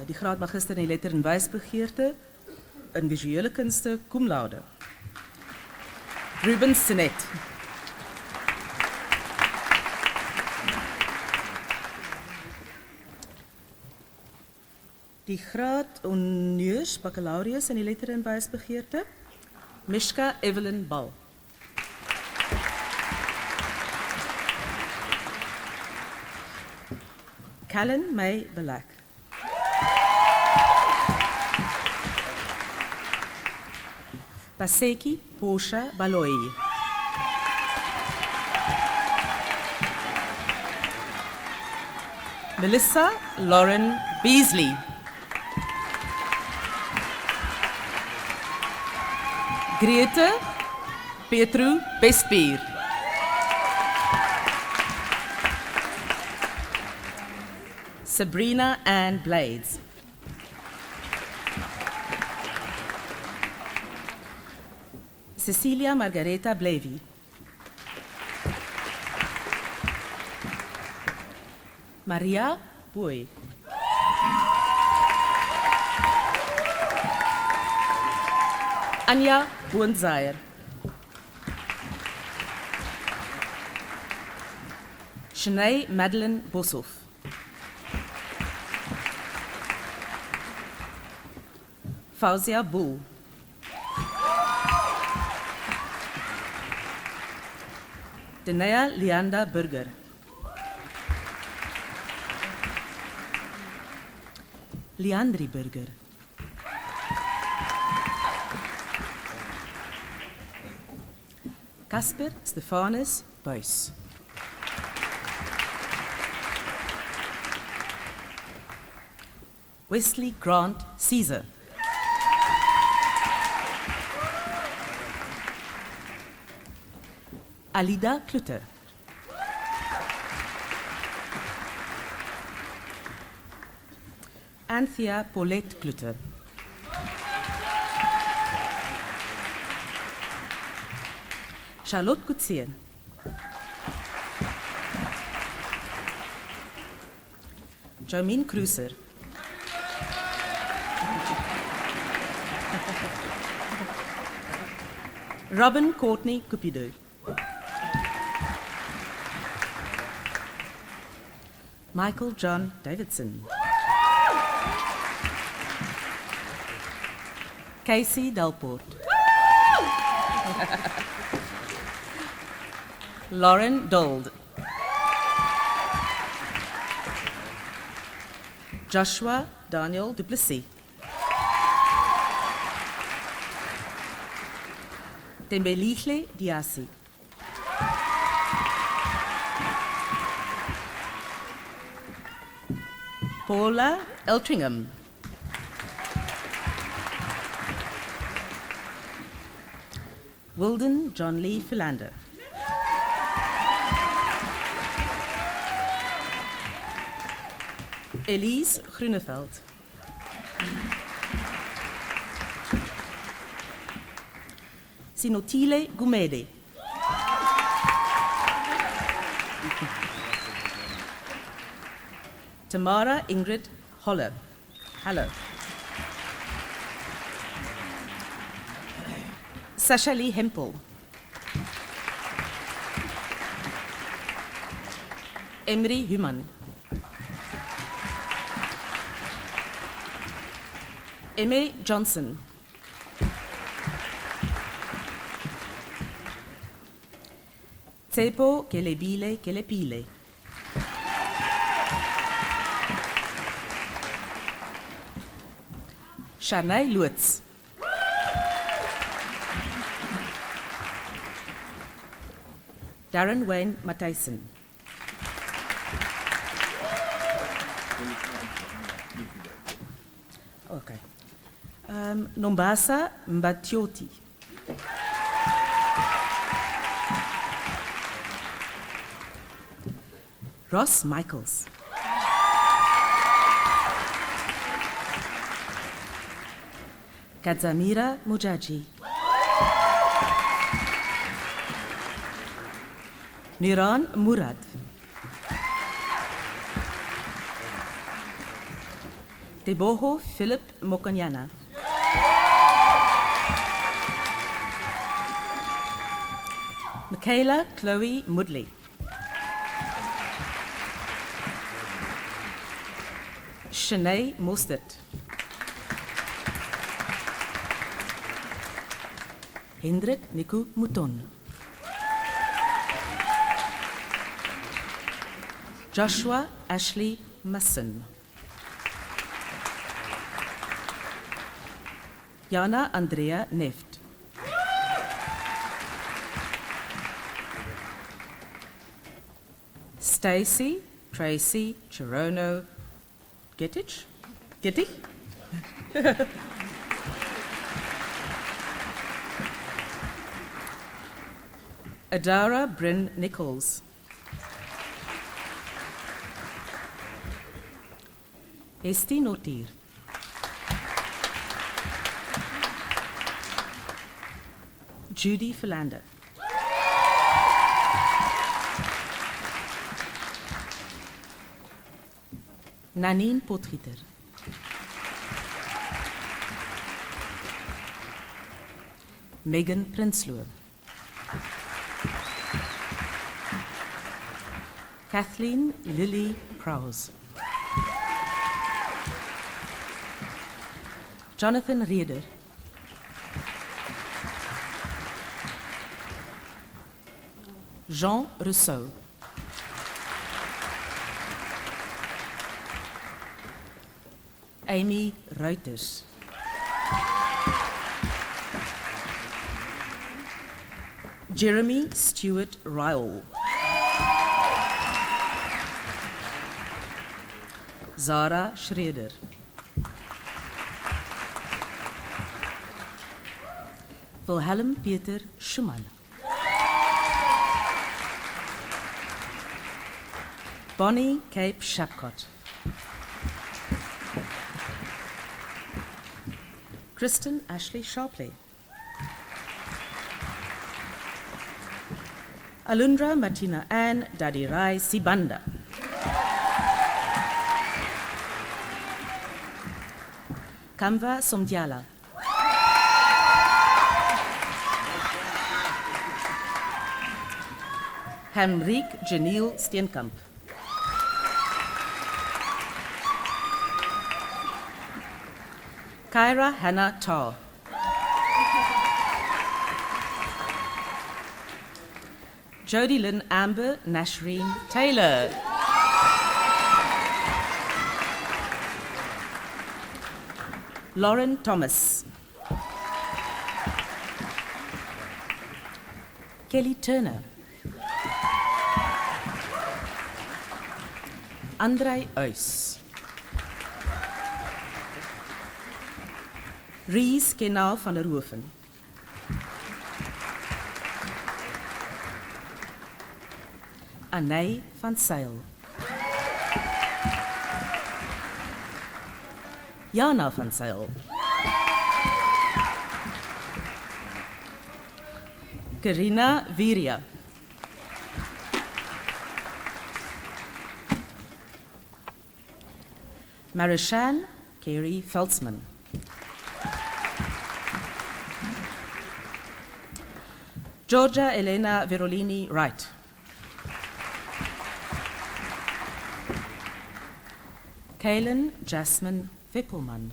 Die graad magister in die letter- en wysbegeerte in visuele kunste, cum laude, Ruben Sinet. Die graad honneurs baccalaureus in die letter- en wysbegeerte, Mishka Evelyn Bal. Callan May Belak. Paseki Portia Baloyi. Melissa Lauren Beasley. Grete Petru Bespier. Sabrina Ann Blades. Cecilia Margareta Blevi. Maria Boy. Anja Boonzaier. Shanae Madeline Boshoff. Fauzia Bull. Denea Leanda Burger. Leandri Burger. Casper Stefanus Buys. Wesley Grant Caesar. Alida Klutter. Anthea Paulette Klutter. Charlotte Gutzien. Jermaine Cruiser. Robin Courtney Cupido. Michael John Davidson. Casey Delport. Lauren Dold. Joshua Daniel Duplessis. Tembelihle Diasi. Paula Eltringham. Wilden John Lee Philander. Elise Gruneveld. Sinotile Gumede. Tamara Ingrid Holler. Hello. Sasha Lee Hempel. Emery Human. Emmy Johnson. Tsepo Kelebile Kelepile. Shanai Lutz. Darren Wayne Matthijssen. Okay. Nombasa Mbatioti. Ross Michaels. Kadzamira Mujaji. Niran Murad. Teboho Philip Mokonyana. Michaela Chloe Mudley. Shanae Mostert. Hendrik Niku Mouton. Joshua Ashley Masson. Jana Andrea Neft. Stacy Tracy Chirono Gettich? Adara Bryn Nichols. Estie Notier. Judy Philander. Nanine Potgieter. Megan Prinsloo. Kathleen Lily Prowse. Jonathan Reeder. Jean Rousseau. Amy Reuters. Jeremy Stewart Ryle. Zara Schroeder. Wilhelm Peter Schumann. Bonnie Cape Shapcott. Kristen Ashley Sharpley. Alundra Martina Ann Dadirai Sibanda. Kamva Somdyala. Henrique Janiel Steenkamp. Kyra Hannah Tar. Jody Lynn Amber Nashreen Taylor. Lauren Thomas. Kelly Turner. Andrei Uys. Ries Kenaal van der Hoeven. Anay van Sail. Jana van Sail. Karina Viria. Marishan Carey Feltzman. Georgia Elena Verolini Wright. Kaylin Jasmine Vippelman.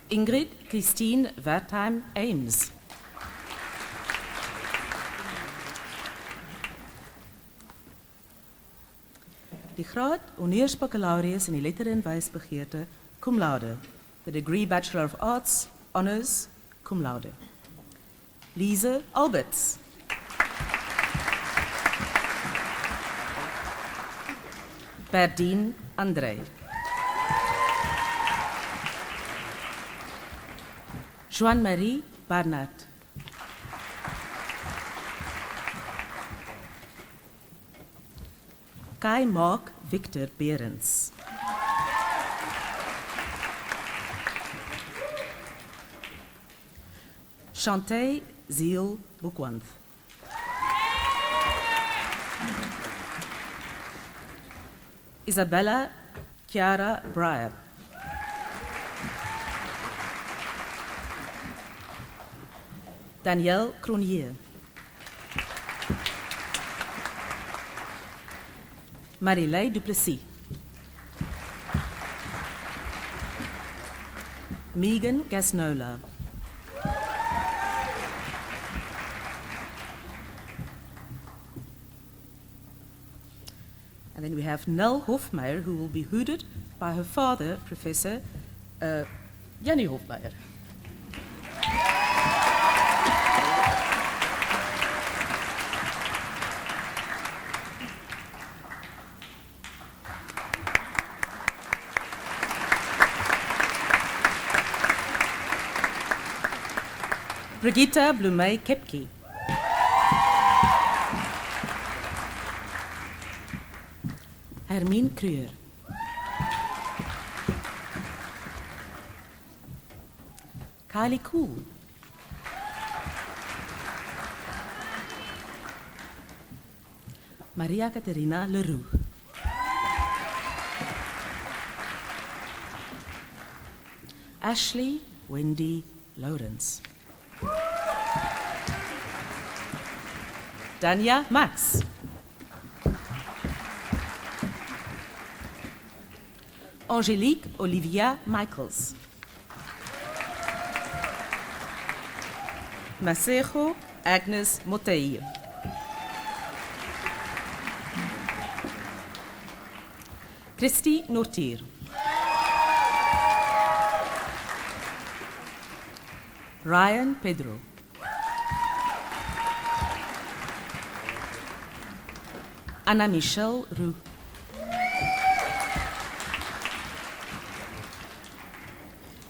Ingrid Christine Wertheim Ames. Die graad honeursbaccalaureus in die letter- en wysbegeerte cum laude. The degree Bachelor of Arts, Honours, cum laude. Lise Alberts. Berdine André. Joan-Marie Barnard. Kai Mark Victor Berends. Chantay Ziel Boekwanth. Isabella Chiara Breyer. Danielle Cronier. Marilei Duplessis. Megan Gasnola. And then we have Nell Hofmeijer, who will be hooded by her father, Professor Jannie Hofmeijer. Brigitte Blumey Kepke. Hermine Kreur. Kylie Kool. Maria Caterina Leroux. Ashley Wendy Lawrence. Dania Max. Angélique Olivia Michaels. Masejo Agnes Motei. Christy Nortier. Ryan Pedro. Anna Michelle Roux.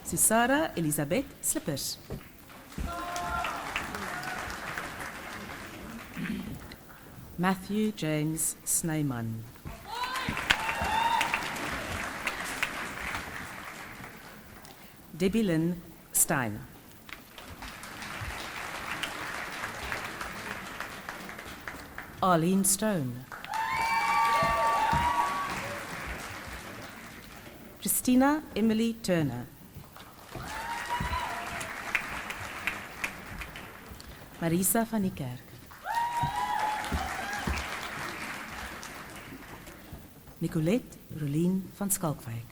Susara Elizabeth Slippers. Matthew James Sneyman. Debbie Lynn Stein. Arlene Stone. Christina Emily Turner. Marisa van die Kerk. Nicolette Rolien van Skalkwyk.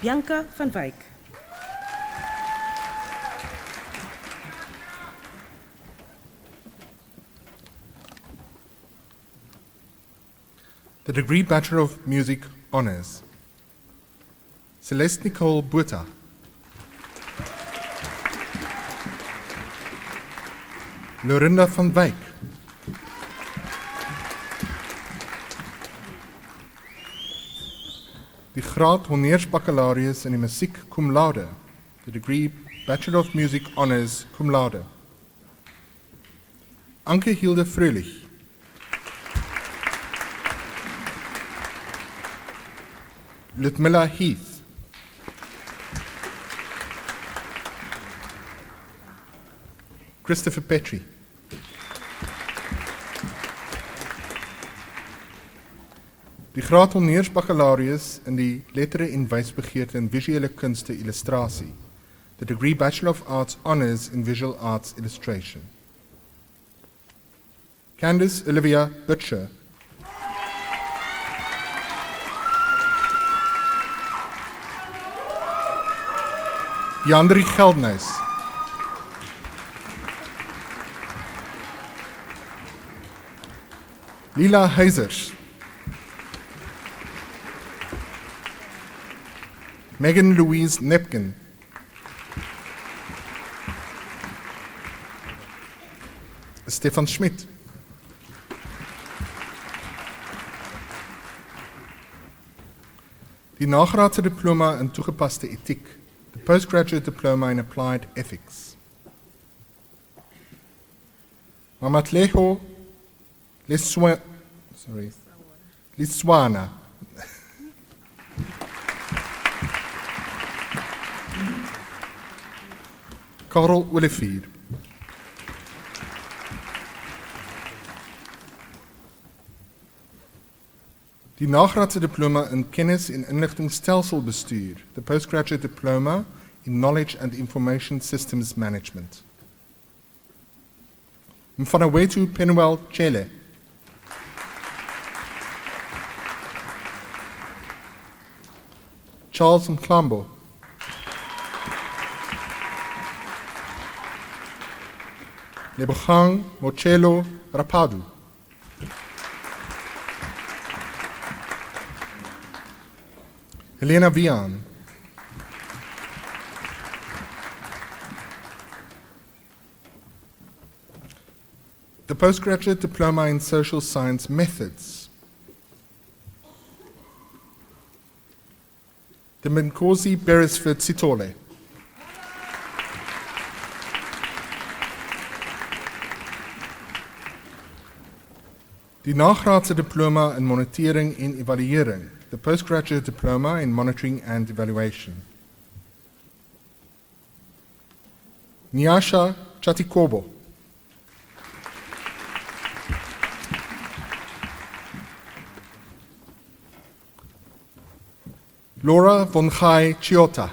Bianca van Wyk. The degree Bachelor of Music Honours. Celeste Nicole Botha. Lorinda van Wyk. Die graad honeursbaccalaureus in die musiek cum laude. The degree Bachelor of Music Honours cum laude. Anke Hilde Fröhlich. Ludmilla Heath. Christopher Petrie. Die graad honeursbaccalaureus in die lettere en wysbegeerte in visuele kunste illustrasie. The degree Bachelor of Arts Honours in Visual Arts Illustration. Candice Olivia Butcher. Jandri Geldnys. Lila Heisers. Megan Louise Nepkin. Stefan Schmidt. Die nagraadse diploma in toegepaste etiek. The postgraduate diploma in applied ethics. Mamatleho Liswana. Karel Olivier. Die nagraadse diploma in kennis en inligtingstelselsbestuur. The postgraduate diploma in knowledge and information systems management. Mfanawetu Penuel Chele. Charles Mklambo. Lebogang Mochelo Rapadu. Helena Vian. The postgraduate diploma in social science methods. The Minkosi Beresford Sitole. Die nagraadse diploma in monitering en evaluering, the postgraduate diploma in monitoring and evaluation. Nyasha Chatikobo. Laura von Gai Chiota.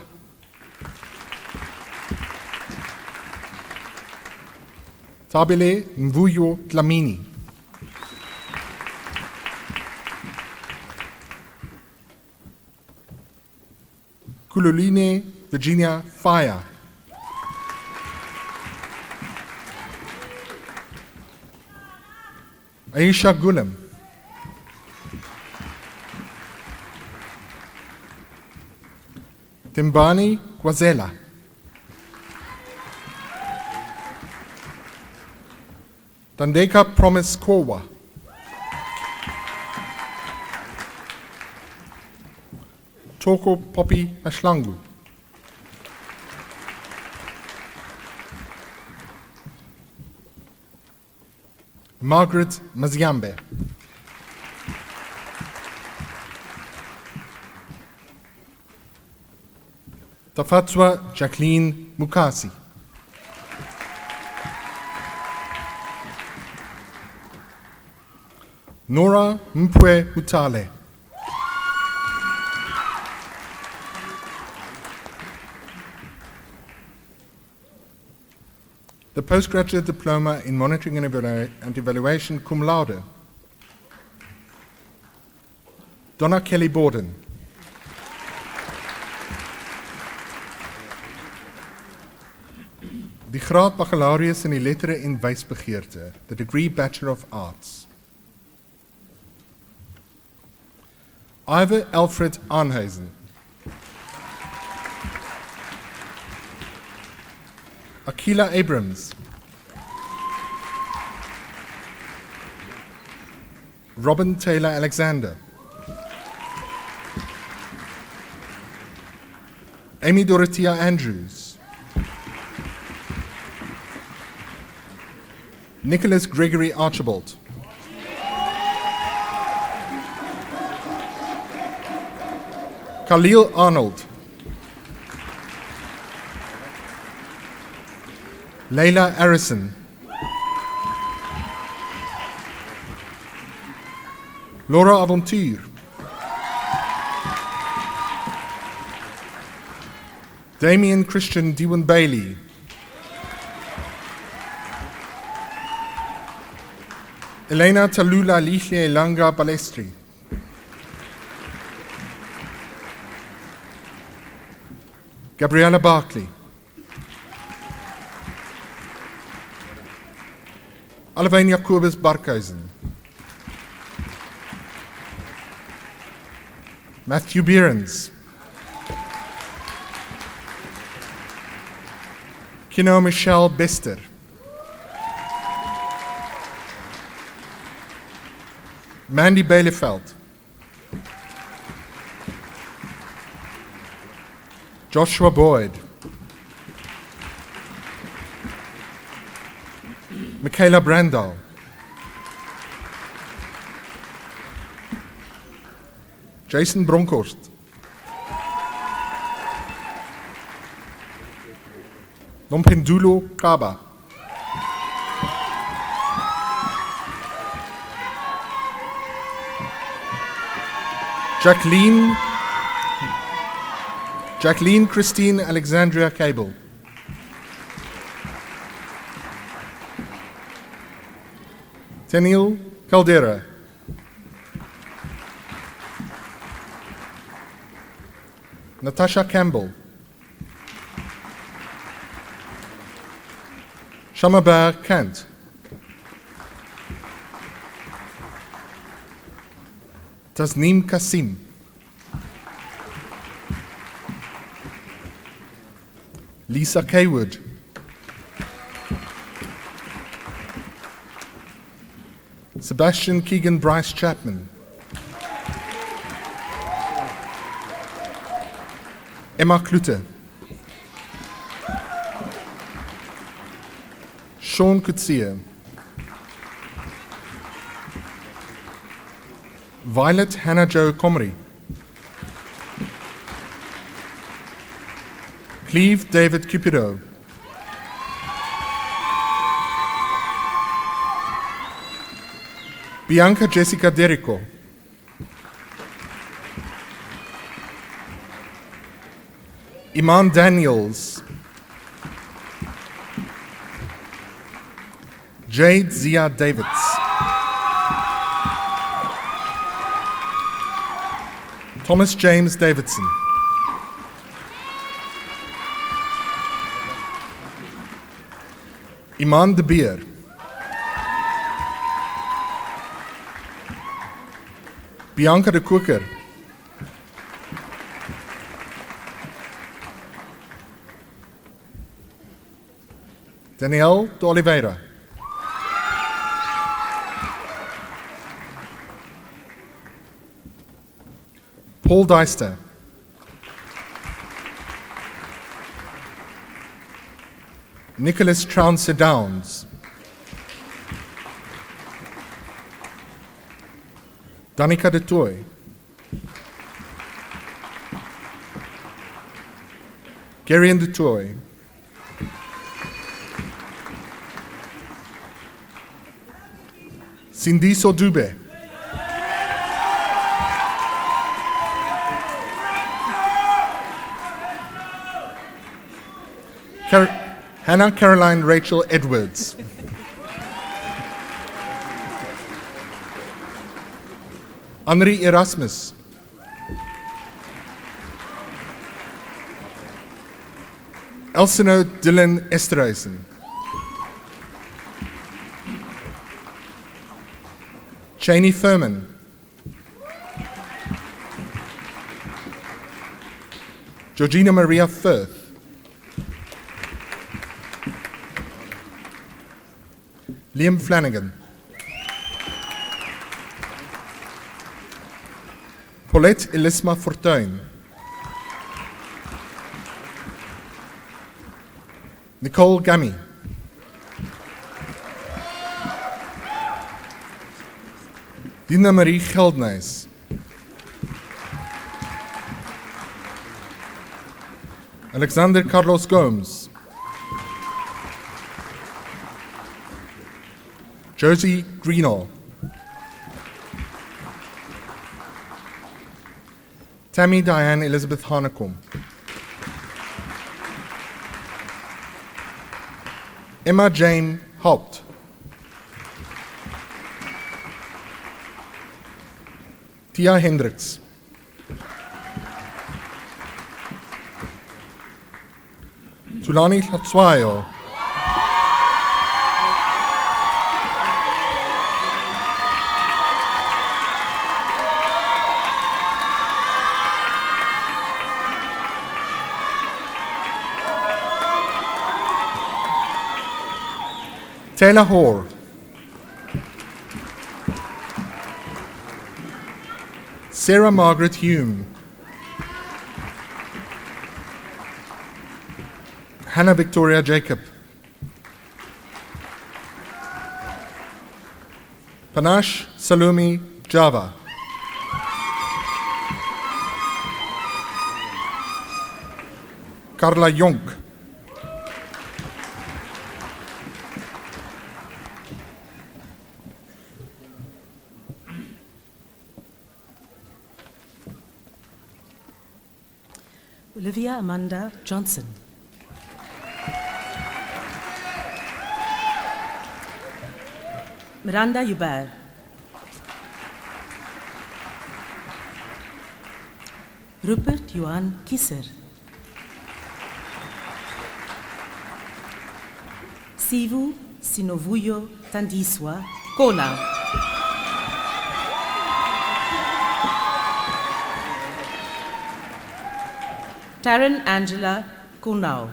Tabile Mvuyo Dlamini. Kululine Virginia Fire. Aisha Gulam. Timbani Kwazela. Tandeka Promise Kowa. Toko Poppy Ashlangu. Margaret Maziambe. Tafatswa Jacqueline Mukasi. Nora Mpwe Utale. The postgraduate diploma in monitoring and evaluation cum laude. Donna Kelly Borden. Die graad baccalaureus in die lettere en wysbegeerte, the degree Bachelor of Arts. Ivor Alfred Arnhuizen. Akila Abrams. Robin Taylor Alexander. Amy Dorothea Andrews. Nicholas Gregory Archibald. Khalil Arnold. Leila Arison. Laura Avontuur. Damien Christian Dewan Bailey. Elena Talula Lihle Langa Balestri. Gabriella Barkley. Alwyn Jacobus Barkhuizen. Matthew Behrens. Kino Michelle Bester. Mandy Baileyfeld. Joshua Boyd. Michaela Brandau. Jason Bronkhorst. Nompendulo Kaba. Jacqueline Christine Alexandria Cable. Tenil Caldera. Natasha Campbell. Shamabar Kant. Tasneem Kasim. Lisa Kaywood. Sebastian Keegan Bryce Chapman. Emma Klute. Sean Kutsia. Violet Hannah Jo Comrie. Cleve David Cupido. Bianca Jessica Derico. Iman Daniels. Jade Zia Davids. Thomas James Davidson. Iman de Beer. Bianca de Koker. Danielle de Oliveira. Paul Deister. Nicholas Trounce Downs. Danica de Toy. Garian de Toy. Sindiso Dube. Hannah Caroline Rachel Edwards. Henri Erasmus. Elsino Dylan Esterhuisen. Cheney Furman. Georgina Maria Firth. Liam Flanagan. Paulette Elisma Fortuin. Nicole Gammy. Dina Marie Geldnys. Alexander Carlos Gomes. Josie Greenall. Tammy Diane Elizabeth Hanekom. Emma Jane Haupt. Tia Hendricks. Tulani Hlatswayo. Taylor Hoare. Sarah Margaret Hume. Hannah Victoria Jacob. Panache Salome Java. Carla Jonk. Olivia Amanda Johnson. Miranda Hubert. Rupert Johan Kieser. Sivu Sinovuyo Tandiswa Kona. Taryn Angela Kunau.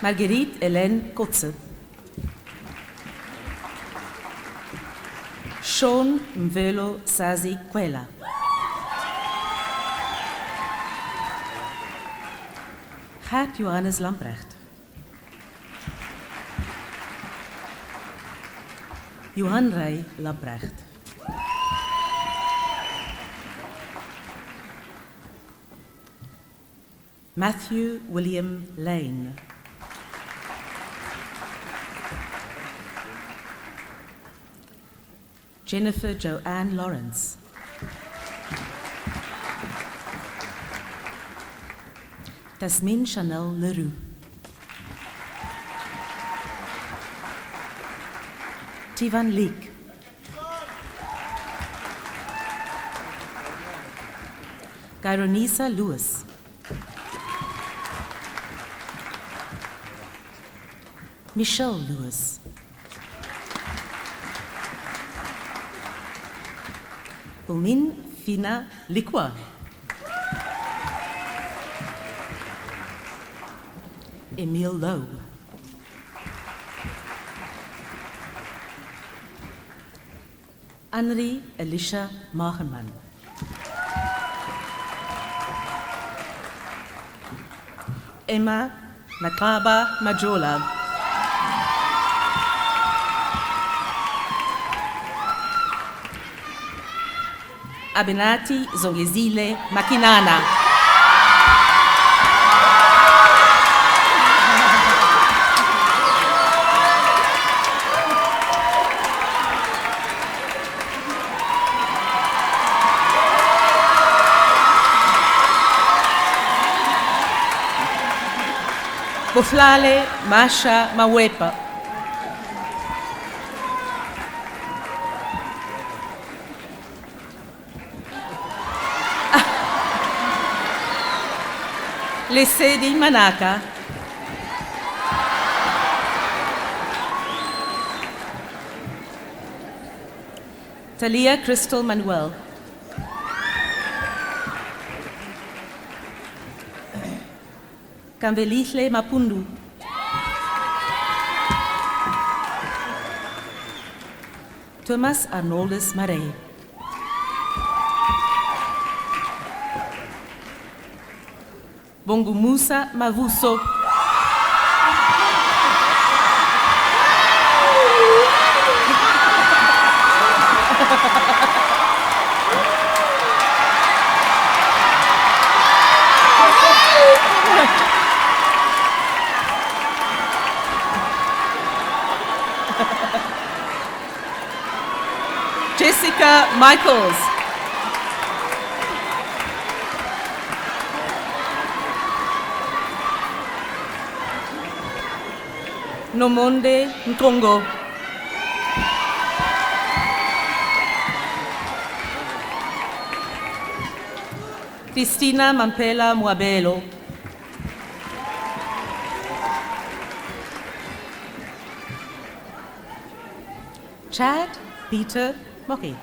Marguerite Hélène Kotze. Sean Mvelo Sazi Kwela. Gert Johannes Lamprecht. Johan Ray Labrecht. Matthew William Lane. Jennifer Joanne Lawrence. Tasmin Chanel Leroux. Tivan Leek. Gyronisa Lewis. Michelle Lewis. Wilmine Fina Likwa. Emile Lowe. Anri Elisha Magenman. Emma Nakaba Majola. Abinati Zongezile Makinana. Boflale Masha Mawepa. Lesedi Manaka. Talia Crystal Manuel. Kambelisle Mapundu. Thomas Arnoldus Marey. Bongumusa Mavuso. Jessica Michaels. Nomonde Nkongo. Christina Mampela Mwabelo. Chad Peter Moki.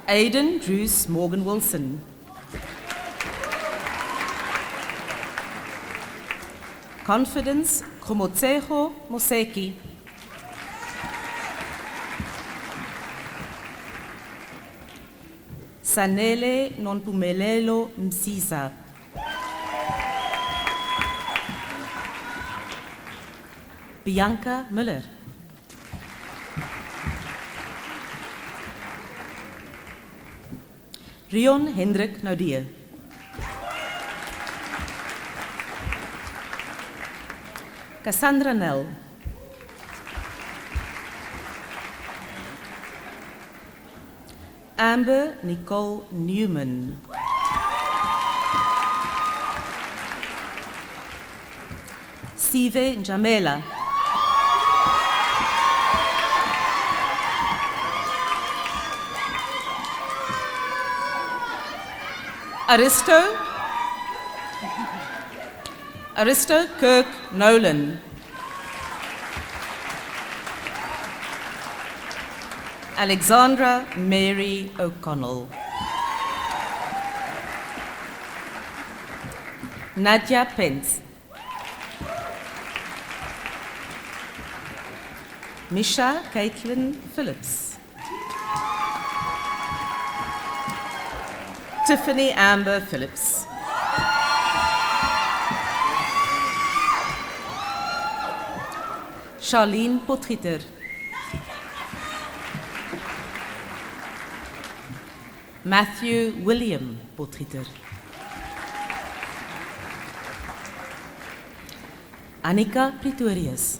Aidan Drews Morgan Wilson. Confidence Komotseho Moseki. Sanele Nonpumelelo Msiza. Bianca Müller. Rion Hendrik Naudie. Cassandra Nell. Amber Nicole Newman. Sive Njamela. Aristo Kirk Nolan. Alexandra Mary O'Connell. Nadia Pence. Misha Caitlin Phillips. Tiffany Amber Phillips. Charlene Potgieter. Matthew William Potgieter. Annika Pretorius.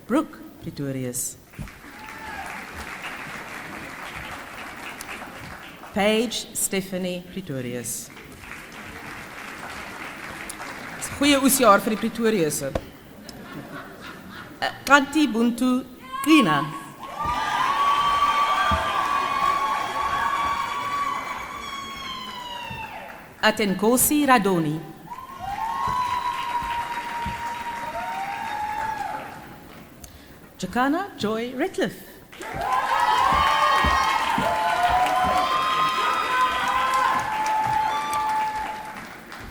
Brooke Pretorius. Paige Stephanie Pretorius. Dis 'n goeie oesjaar vir die Pretoriusse. Kanti Buntu Krina. Atenkosi Radoni. Jacana Joy Ratcliffe.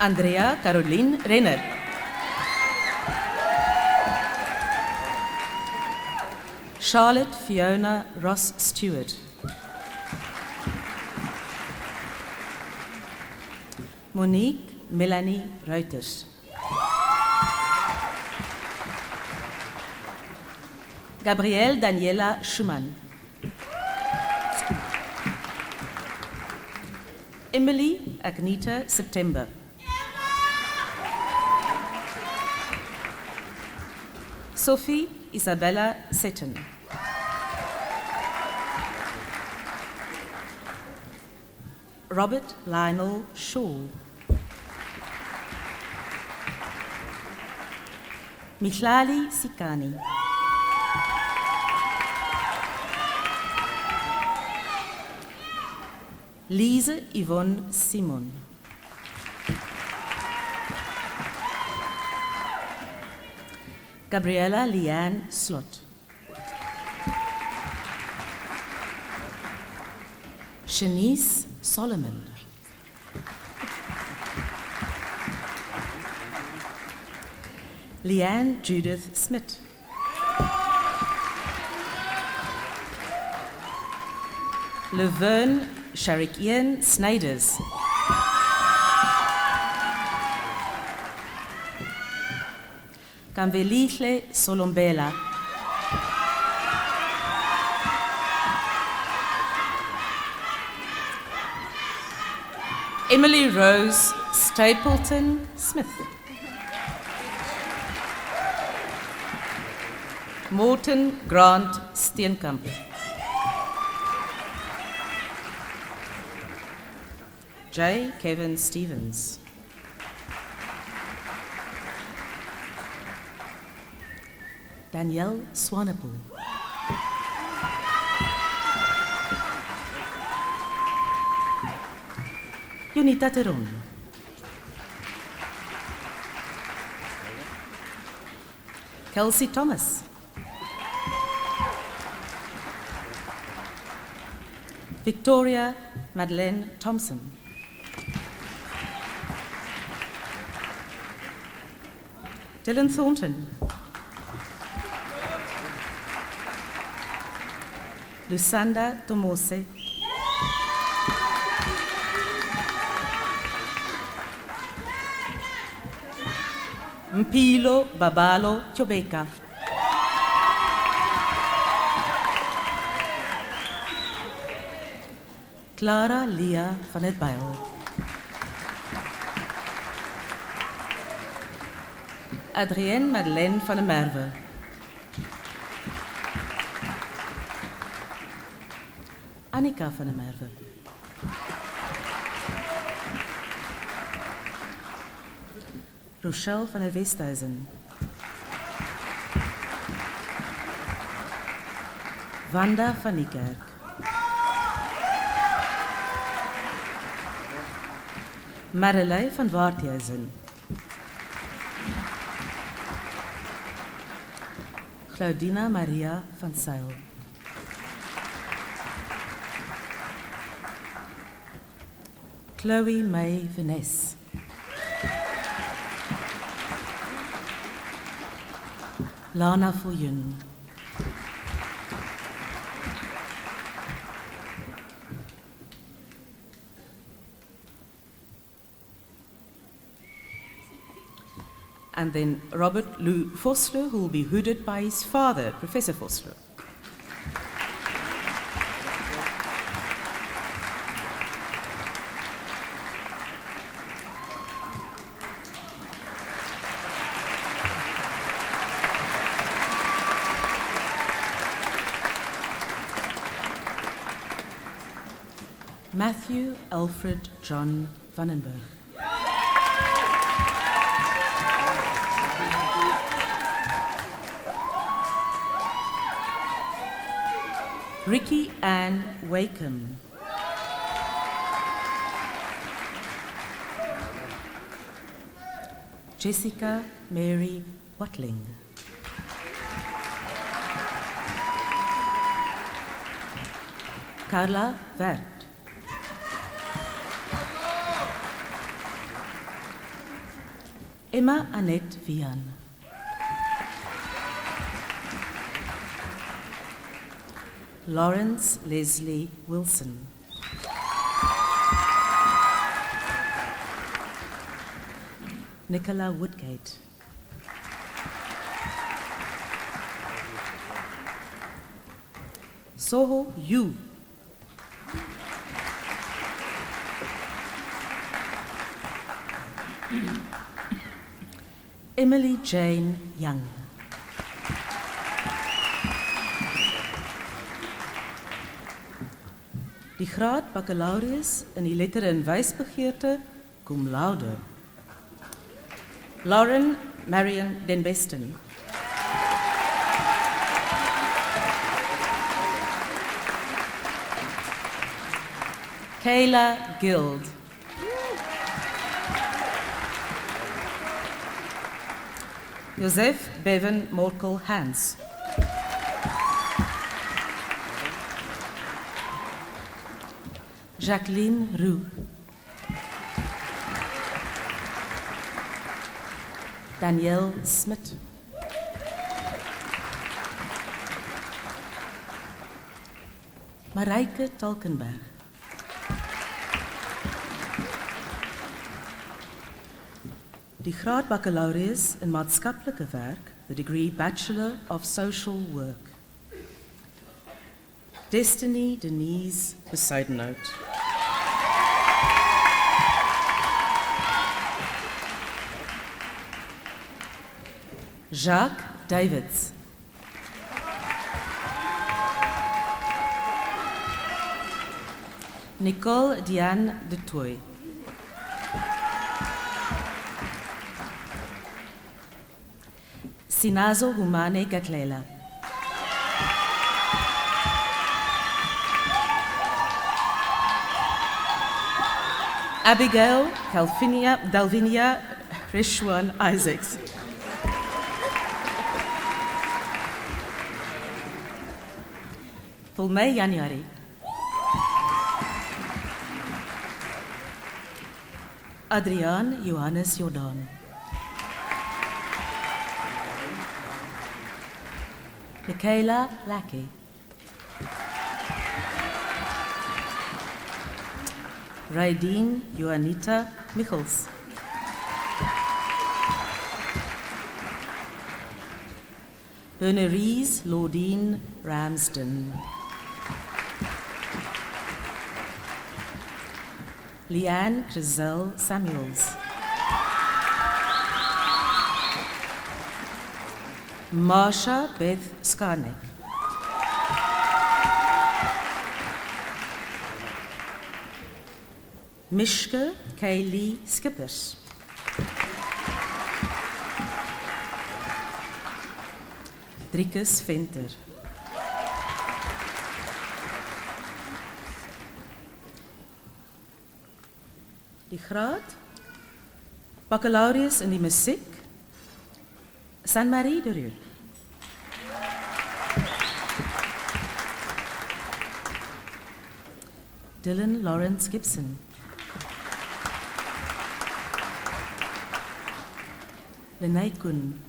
Andrea Caroline Renner. Charlotte Fiona Ross Stewart. Monique Melanie Reuters. Gabrielle Daniela Schumann. Emily Agneta September. Sophie Isabella Seton. Robert Lionel Shaw. Michlali Sikani. Lise Yvonne Simon. Gabriella Leanne Slot. Shanice Solomon. Leanne Judith Smith. Laverne Sharikian Snyders. Kamvelichle Solombela. Emily Rose Stapleton Smith. Morton Grant Steenkamp. J. Kevin Stevens. Danielle Swanepoel. Unita Teron. Kelsey Thomas. Victoria Madeleine Thompson. Dylan Thornton. Lusanda Tomose. Mpilo Babalo Chobeka. Clara Leah van het Bijl. Adrienne Madeleine van der Merwe. Annika van der Merwe. Rochelle van der Westhuizen. Wanda van Niekerk. Marelei van Waarthuizen. Claudina Maria van Seil. Chloe May Vaness. Lana Viljoen. and then Robert Lou Vosloo, who will be hooded by his father, Professor Vosloo. Matthew Alfred John Vandenberg. Ricky Ann Wakeham. Jessica Mary Watling. Carla Vert. Emma Annette Vian. Lawrence Leslie Wilson. Nicola Woodgate. Soho Yu. Emily Jane Young. Die graad baccalaureus in die letter en wysbegeerte cum laude. Lauren Marion Den Besten. Kayla Guild. Joseph Bevan Morkel Hans. Jacqueline Roux. Danielle Smit. Marijke Talkenberg. Die graad baccalaureus in maatskaplike werk, the degree Bachelor of Social Work. Destiny Denise Besuidenhout. Jacques Davids. Nicole Diane de Toy. Sinazo Humane Gatlela. Abigail Dalvinia Rishwan Isaacs. Vol mei Januarie. Adriaan Johannes Jordan. Michaela Lackey. Raideen Joanita Michels. Bernerise Lordine Ramsden. Leanne Griselle Samuels. Marsha Beth Skarnek. Mishke Kaylee Skippers. Driekus Venter. Die graad baccalaureus in die musiek San Marie de Rieu. Dylan Lawrence Gibson. Lenay Koen.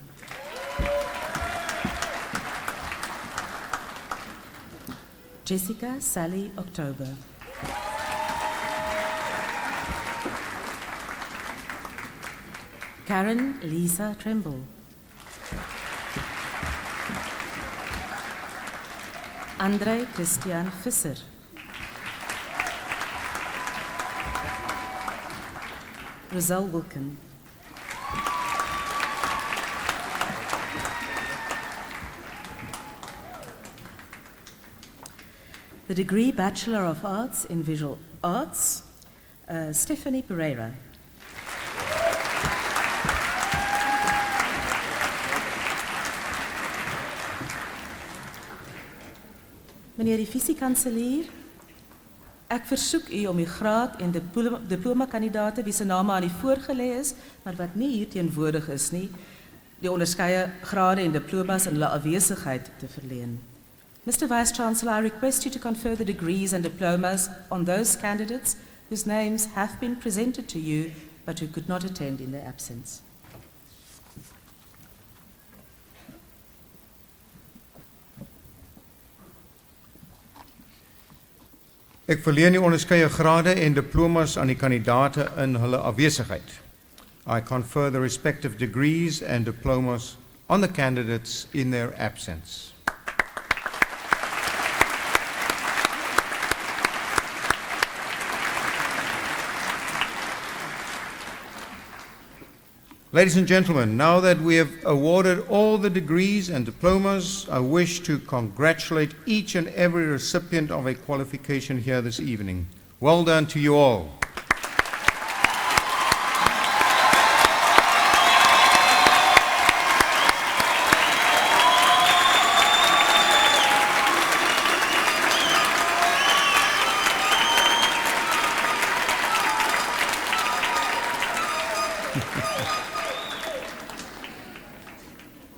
Jessica Sally October. Karen Lisa Tremble. Andre Christian Visser. Roselle Wilken. The degree Bachelor of Arts in Visual Arts, Stephanie Pereira. Meneer die visiekanselier, ek versoek u om die graad en diploma-kandidaate wie se name aan die voorgelê is, maar wat nie hier teenwoordig is nie, die onderskeie grade en diplomas in hulle afwesigheid te verleen. Mr. Vice-Chancellor, I request you to confer the degrees and diplomas on those candidates whose names have been presented to you but who could not attend in their absence. Ek verleen die onderskeie grade en diplomas aan die kandidate in hulle afwesigheid. I confer the respective degrees and diplomas on the candidates in their absence. Ladies and gentlemen, now that we have awarded all the degrees and diplomas, I wish to congratulate each and every recipient of a qualification here this evening. Well done to you all.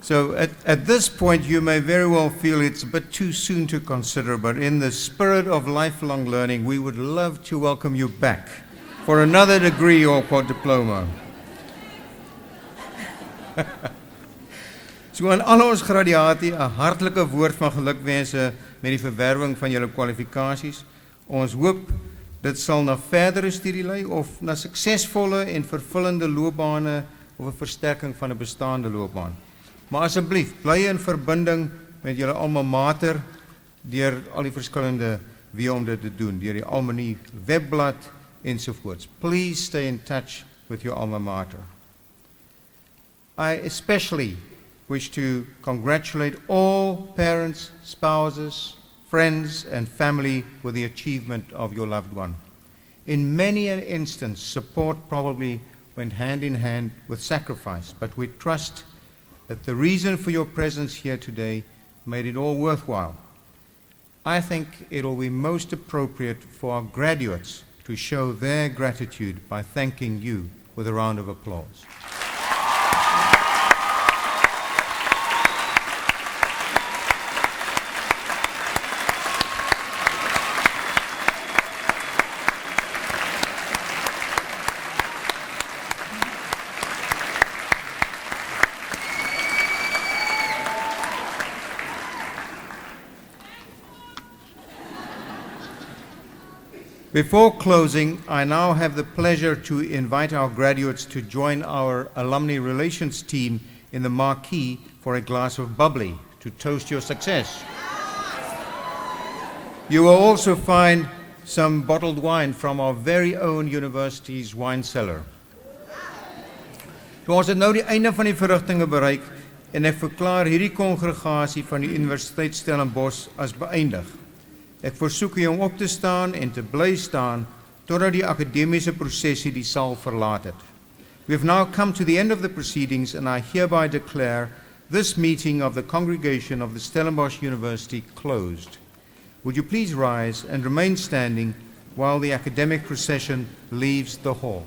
So at this point, you may very well feel it's a bit too soon to consider, but in the spirit of lifelong learning, we would love to welcome you back for another degree or diploma. So aan al ons gradiate 'n hartlike woord van gelukwense met die verwerwing van julle kwalifikasies. Ons hoop dit sal na verdere studie lei of na suksesvolle en vervullende loopbane of 'n versterking van 'n bestaande loopbaan. Maar asseblief, bly in verbinding met julle alma mater deur al die verskillende wie om dit te doen, deur die Almanie webblad ensovoorts. Please stay in touch with your alma mater. I especially wish to congratulate all parents, spouses, friends and family with the achievement of your loved one. In many an instance, support probably went hand in hand with sacrifice, but we trust that the reason for your presence here today made it all worthwhile. I think it will be most appropriate for our graduates to show their gratitude by thanking you with a round of applause. Before closing, I now have the pleasure to invite our graduates to join our alumni relations team in the marquee for a glass of bubbly to toast your success. You will also find some bottled wine from our very own university's wine cellar. Ons het nou die einde van die verrigtinge bereik en ek verklaar hierdie kongregasie van die Universiteit Stellenbosch as beëindig. Ek versoek u om op te staan en te bly staan totdat die akademiese prosesie die saal verlaat het. We have now come to the end of the proceedings and I hereby declare this meeting of the congregation of the Stellenbosch University closed. Would you please rise and remain standing while the academic procession leaves the hall?